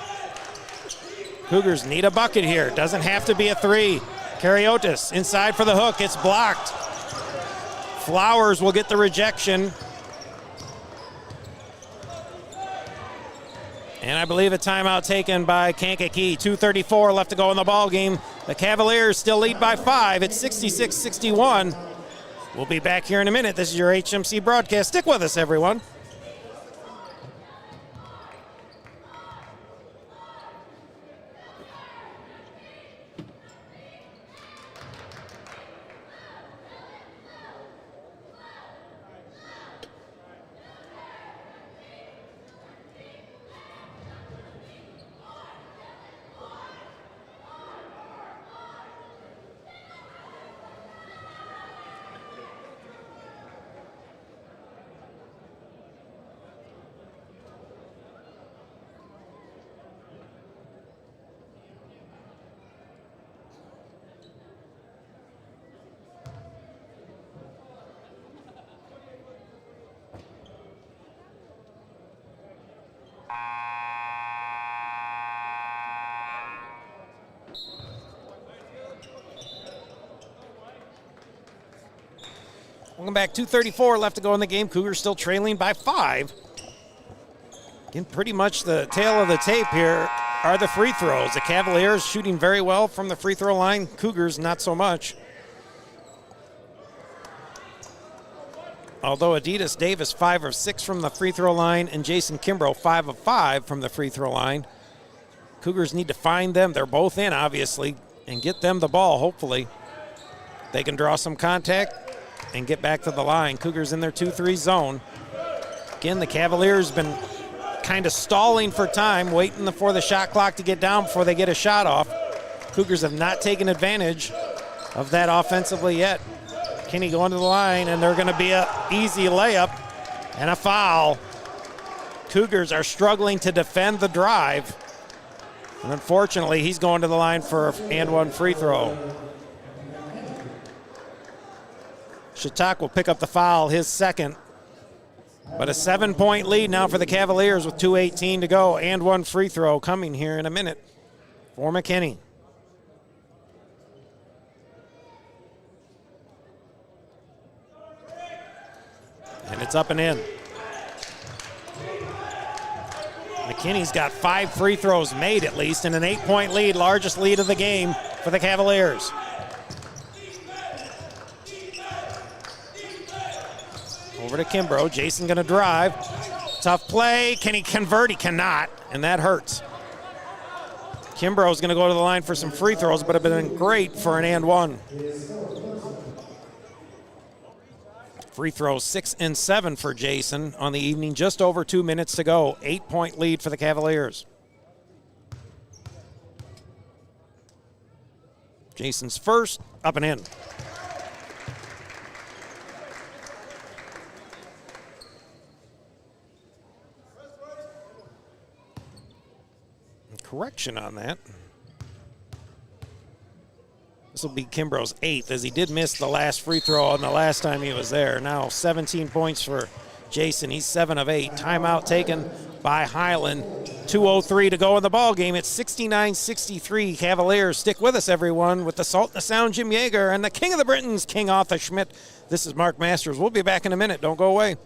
Cougars need a bucket here. Doesn't have to be a three. Kariotis inside for the hook. It's blocked. Flowers will get the rejection. And I believe a timeout taken by Kankakee. 2:34 left to go in the ball game. The Cavaliers still lead by 5. It's 66-61. We'll be back here in a minute. This is your HMC broadcast. Stick with us, everyone. Welcome back. 2:34 left to go in the game. Cougars still trailing by 5. Again, pretty much the tail of the tape here are the free throws. The Cavaliers shooting very well from the free throw line. Cougars not so much. Although Adidas Davis 5 of 6 from the free throw line and Jason Kimbrough 5 of 5 from the free throw line. Cougars need to find them. They're both in, obviously, and get them the ball, hopefully. They can draw some contact and get back to the line. Cougars in their 2-3 zone. Again, the Cavaliers been kind of stalling for time, waiting for the shot clock to get down before they get a shot off. Cougars have not taken advantage of that offensively yet. Kinney going to the line, and they're going to be an easy layup and a foul. Cougars are struggling to defend the drive. And unfortunately, he's going to the line for an and one free throw. Shatak will pick up the foul, his second. But a 7-point lead now for the Cavaliers with 2:18 to go, and one free throw coming here in a minute for McKinney. And it's up and in. McKinney's got 5 free throws made at least, and an 8-point lead, largest lead of the game for the Cavaliers. Over to Kimbrough. Jason going to drive. Tough play. Can he convert? He cannot, and that hurts. Kimbrough's going to go to the line for some free throws, but have been great for an and one. Free throws 6 and 7 for Jason on the evening. Just over 2 minutes to go. 8-point lead for the Cavaliers. Jason's first, up and in. Correction on that. This will be Kimbrough's 8th, as he did miss the last free throw on the last time he was there. Now 17 points for Jason. He's 7 of 8. Timeout taken by Highland. 2:03 to go in the ball game. It's 69-63 Cavaliers. Stick with us, everyone, with the Salt and the Sound Jim Yeager and the King of the Britons, King Arthur Schmidt. This is Mark Masters. We'll be back in a minute. Don't go away.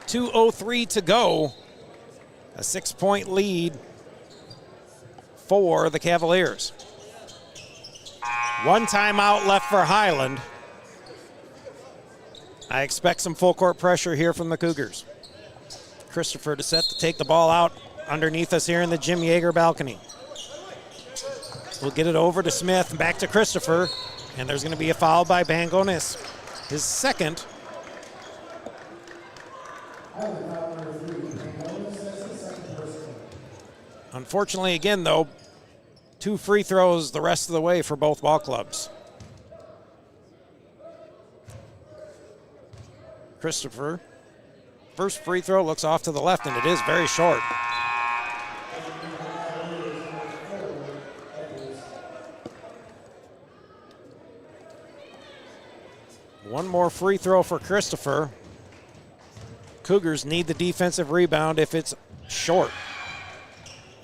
.203 to go. A 6-point lead for the Cavaliers. One timeout left for Highland. I expect some full court pressure here from the Cougars. Christopher to set to take the ball out underneath us here in the Jim Yeager balcony. We'll get it over to Smith, back to Christopher, and there's going to be a foul by Bangonis. His second. Unfortunately, again, though, 2 free throws the rest of the way for both ball clubs. Christopher, first free throw looks off to the left, and it is very short. One more free throw for Christopher. Cougars need the defensive rebound if it's short.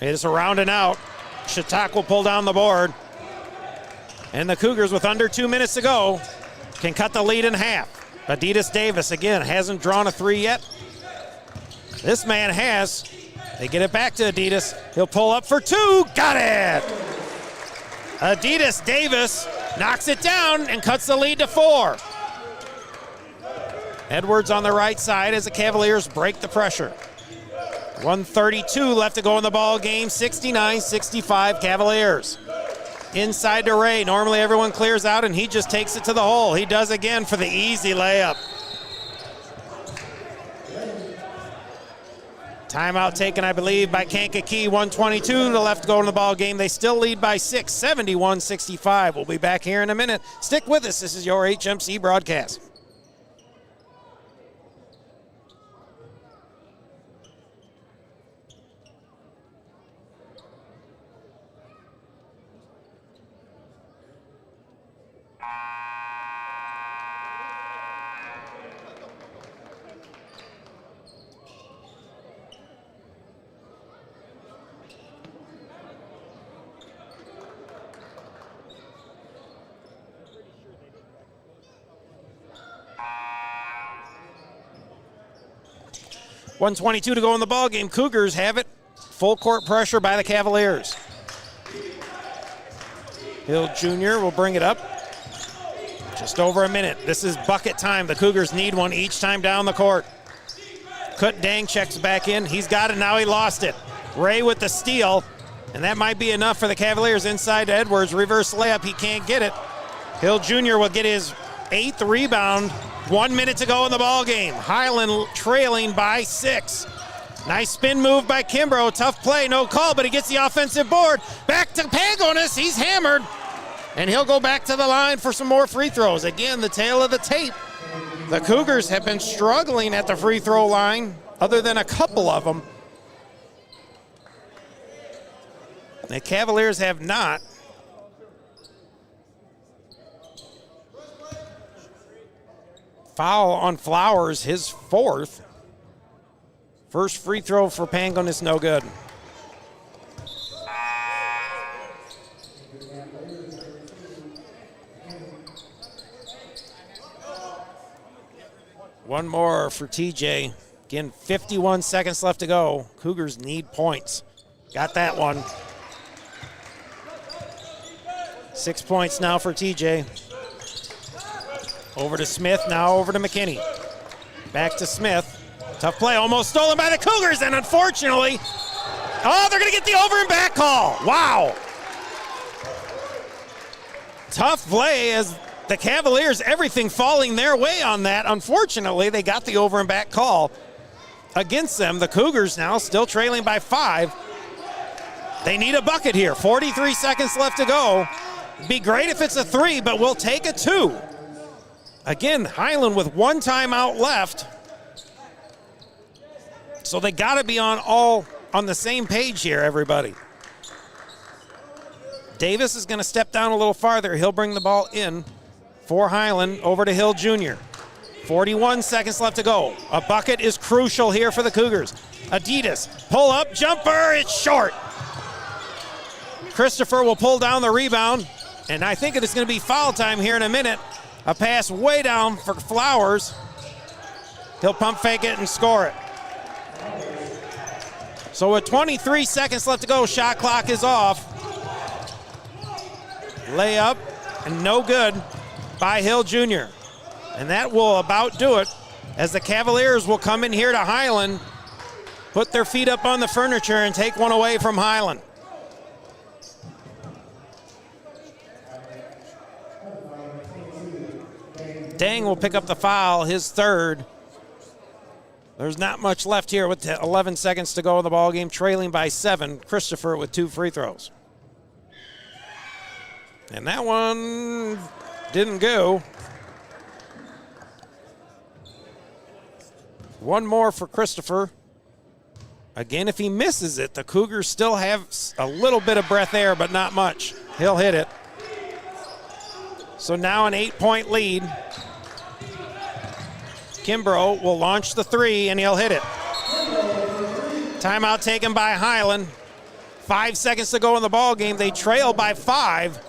It is around and out. Shatak will pull down the board. And the Cougars, with under 2 minutes to go, can cut the lead in half. Adidas Davis, again, hasn't drawn a 3 yet. This man has. They get it back to Adidas. He'll pull up for 2. Got it! Adidas Davis knocks it down and cuts the lead to 4. Edwards on the right side as the Cavaliers break the pressure. 1:32 left to go in the ball game. 69-65 Cavaliers. Inside to Ray. Normally everyone clears out and he just takes it to the hole. He does again for the easy layup. Timeout taken, I believe, by Kankakee. 1:22 to left to go in the ball game. They still lead by 6, 71-65. We'll be back here in a minute. Stick with us. This is your HMC broadcast. .122 to go in the ball game. Cougars have it. Full court pressure by the Cavaliers. Hill Jr. will bring it up. Just over a minute. This is bucket time. The Cougars need one each time down the court. Kut Dang checks back in. He's got it. Now he lost it. Ray with the steal. And that might be enough for the Cavaliers inside to Edwards. Reverse layup. He can't get it. Hill Jr. will get his 8th rebound. 1 minute to go in the ball game. Highland trailing by 6. Nice spin move by Kimbrough. Tough play, no call, but he gets the offensive board. Back to Pagonis. He's hammered. And he'll go back to the line for some more free throws. Again, the tail of the tape. The Cougars have been struggling at the free throw line, other than a couple of them. The Cavaliers have not. Foul on Flowers, his 4th. First free throw for Pangonis, no good. One more for TJ. Again, 51 seconds left to go. Cougars need points. Got that one. 6 points now for TJ. Over to Smith, now over to McKinney. Back to Smith. Tough play, almost stolen by the Cougars, and unfortunately, they're gonna get the over and back call. Wow. Tough play as the Cavaliers, everything falling their way on that. Unfortunately, they got the over and back call against them. The Cougars now still trailing by 5. They need a bucket here. 43 seconds left to go. Be great if it's a 3, but we'll take a 2. Again, Highland with 1 timeout left. So they got to be on the same page here, everybody. Davis is going to step down a little farther. He'll bring the ball in for Highland over to Hill Jr. 41 seconds left to go. A bucket is crucial here for the Cougars. Adidas, pull up, jumper, it's short. Christopher will pull down the rebound, and I think it is going to be foul time here in a minute. A pass way down for Flowers. He'll pump fake it and score it. So with 23 seconds left to go, shot clock is off. Layup, and no good by Hill Jr. And that will about do it, as the Cavaliers will come in here to Highland, put their feet up on the furniture, and take one away from Highland. Dang will pick up the foul, his third. There's not much left here with 11 seconds to go in the ballgame, trailing by 7. Christopher with 2 free throws. And that one didn't go. One more for Christopher. Again, if he misses it, the Cougars still have a little bit of breath air, but not much. He'll hit it. So now an 8-point lead. Kimbrough will launch the 3, and he'll hit it. Timeout taken by Highland. 5 seconds to go in the ball game. They trail by 5.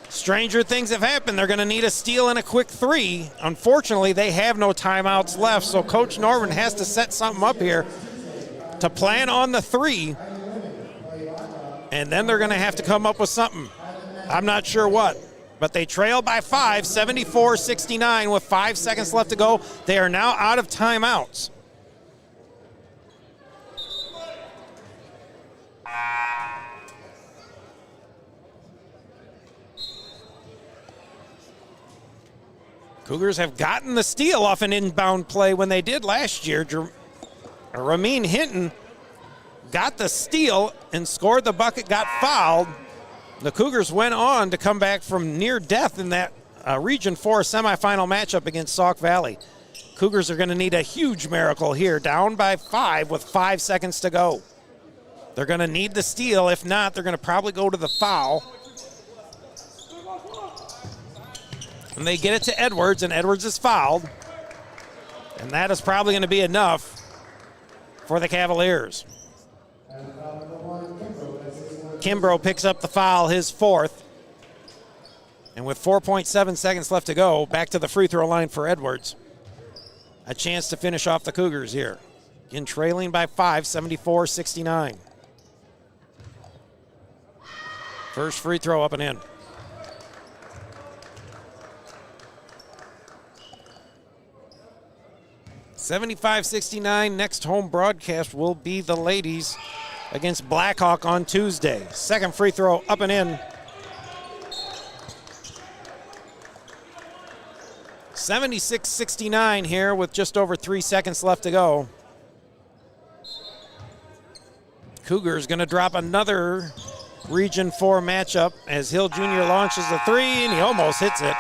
Stranger things have happened. They're going to need a steal and a quick 3. Unfortunately, they have no timeouts left, so Coach Norman has to set something up here to plan on the 3, and then they're going to have to come up with something. I'm not sure what. But they trail by 5, 74-69 with 5 seconds left to go. They are now out of timeouts. Cougars have gotten the steal off an inbound play when they did last year. Ramin Hinton got the steal and scored the bucket, got fouled. The Cougars went on to come back from near death in that Region 4 semifinal matchup against Sauk Valley. Cougars are going to need a huge miracle here, down by 5 with 5 seconds to go. They're going to need the steal. If not, they're going to probably go to the foul. And they get it to Edwards, and Edwards is fouled. And that is probably going to be enough for the Cavaliers. Kimbrough picks up the foul, his 4th. And with 4.7 seconds left to go, back to the free throw line for Edwards. A chance to finish off the Cougars here. Again, trailing by 5, 74-69. First free throw up and in. 75-69. Next home broadcast will be the ladies against Blackhawk on Tuesday. Second free throw up and in. 76-69 here with just over 3 seconds left to go. Cougars going to drop another Region 4 matchup as Hill Jr. launches the 3, and he almost hits it.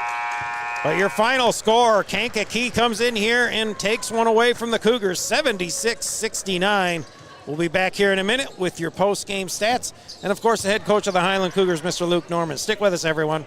But your final score, Kankakee comes in here and takes one away from the Cougars, 76-69. We'll be back here in a minute with your post-game stats. And, of course, the head coach of the Highland Cougars, Mr. Luke Norman. Stick with us, everyone.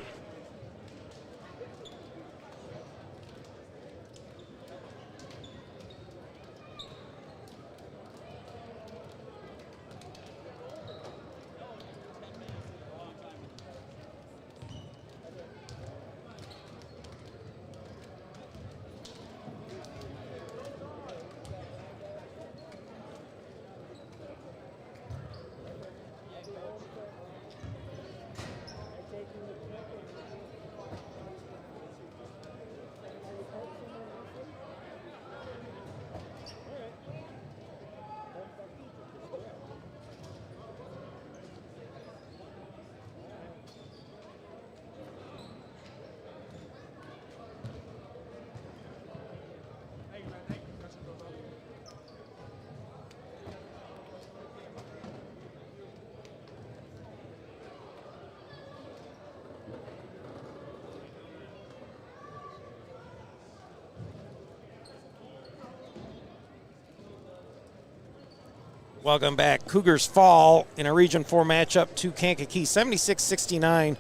Welcome back. Cougars fall in a Region 4 matchup to Kankakee, 76-69.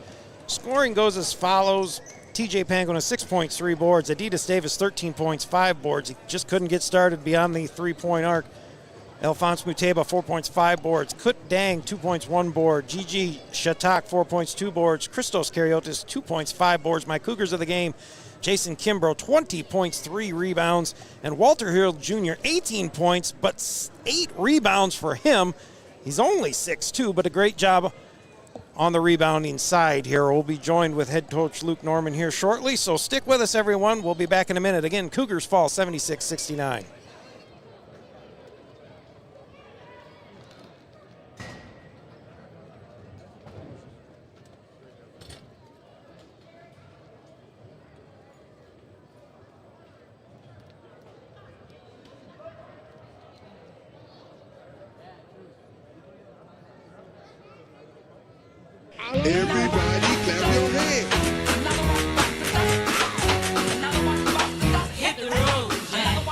Scoring goes as follows. TJ Pangon has 6 points, 3 boards. Adidas Davis, 13 points, 5 boards. He just couldn't get started beyond the 3-point arc. Alphonse Muteba, 4 points, 5 boards. Kut Dang, 2 points, 1 board. Gigi Shatak, 4 points, 2 boards. Christos Kariotis, 2 points, 5 boards. My Cougars of the game, Jason Kimbrough, 20 points, 3 rebounds. And Walter Hill Jr., 18 points, but 8 rebounds for him. He's only 6'2", but a great job on the rebounding side here. We'll be joined with head coach Luke Norman here shortly, so stick with us, everyone. We'll be back in a minute. Again, Cougars fall 76-69. Everybody clap your hands. Hit the road, Jack.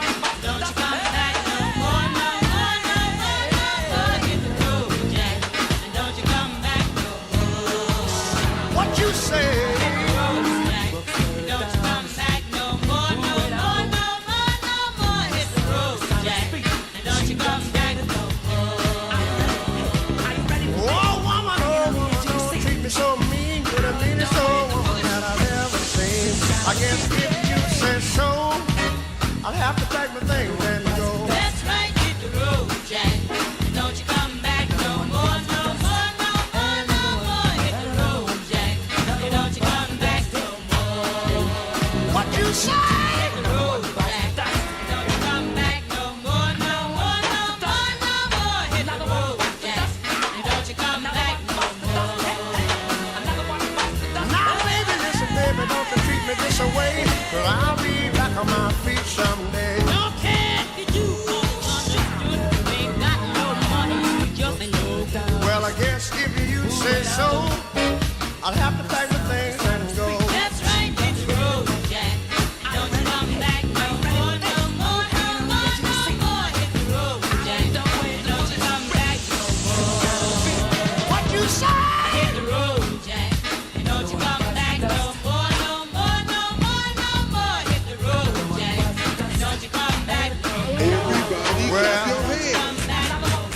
Don't you come back no more, no more, no more, no more. Hit the road, Jack. And don't you come back no more. What you say? Hit the road, Jack. And don't you come back no more, no more, no more, no more. Hit the road, Jack. And don't you come back no more. Oh, woman, don't treat me so mean. You're the meanest old woman that I've ever seen. I guess if you say so, I'll have to pack my things and go. That's right, hit the road, Jack. And don't you come back no more, no more, no more, no more. Hit the road, Jack. And don't you come back no more. What you say? Hit the road, Jack. And don't you come back no more, no more, no more, no more. Hit the road, Jack. And don't you come back no more. Now, baby, listen, baby, don't you treat me this way. 'Cause I'll be back on my feet someday. Don't care if you understood. You ain't got no money, you just ain't no good. Well, I guess if you say so, I'll have to pack my things and go. That's right, hit the road, Jack. Don't you come back no more, no more, no more, no more. Hit the road, Jack. Don't you come back no more. What you say? Hit the road, Jack. Don't you come back no more, no more, no more, no more. Hit the road, Jack. Don't you come back no more. Everybody clap your hands. Come back no more.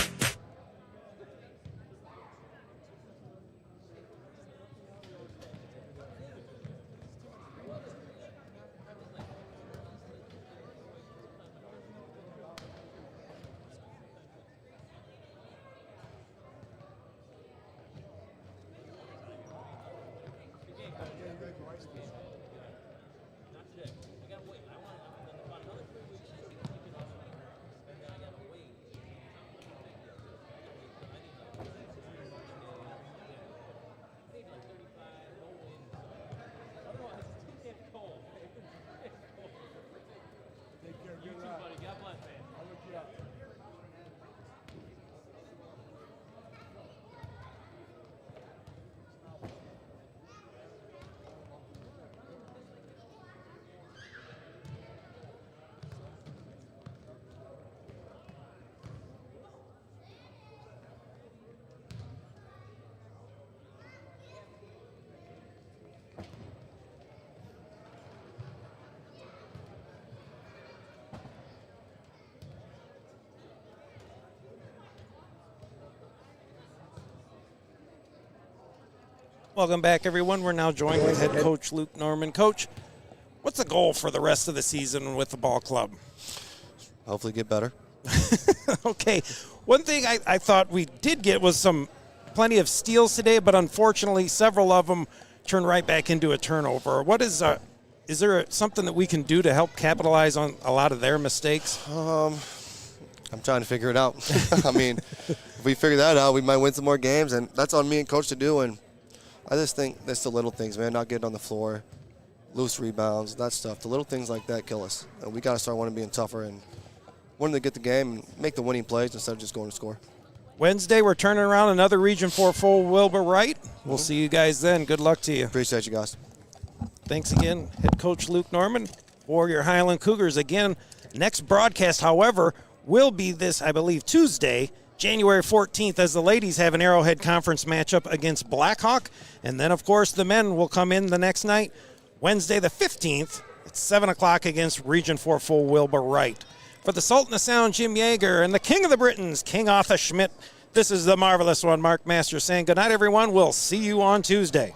Welcome back, everyone. We're now joined with head coach Luke Norman. Coach, what's the goal for the rest of the season with the ball club? Hopefully get better. Okay, one thing I thought we did get was plenty of steals today, but unfortunately several of them turned right back into a turnover. What is there something that we can do to help capitalize on a lot of their mistakes? I'm trying to figure it out. I mean, if we figure that out, we might win some more games, and that's on me and coach to do. And I just think that's the little things, man, not getting on the floor, loose rebounds, that stuff. The little things like that kill us. And we got to start wanting to being tougher and wanting to get the game and make the winning plays instead of just going to score. Wednesday, we're turning around another Region 4 full Wilbur Wright. We'll see you guys then. Good luck to you. Appreciate you guys. Thanks again, head coach Luke Norman for your Highland Cougars. Again, next broadcast, however, will be this, I believe, Tuesday, January 14th, as the ladies have an Arrowhead Conference matchup against Blackhawk. And then, of course, the men will come in the next night, Wednesday the 15th, at 7 o'clock against Region 4 full Wilbur Wright. For the Sultan of Sound, Jim Yeager, and the King of the Britons, King Arthur Schmidt, this is the Marvelous One, Mark Masters, saying good night, everyone. We'll see you on Tuesday.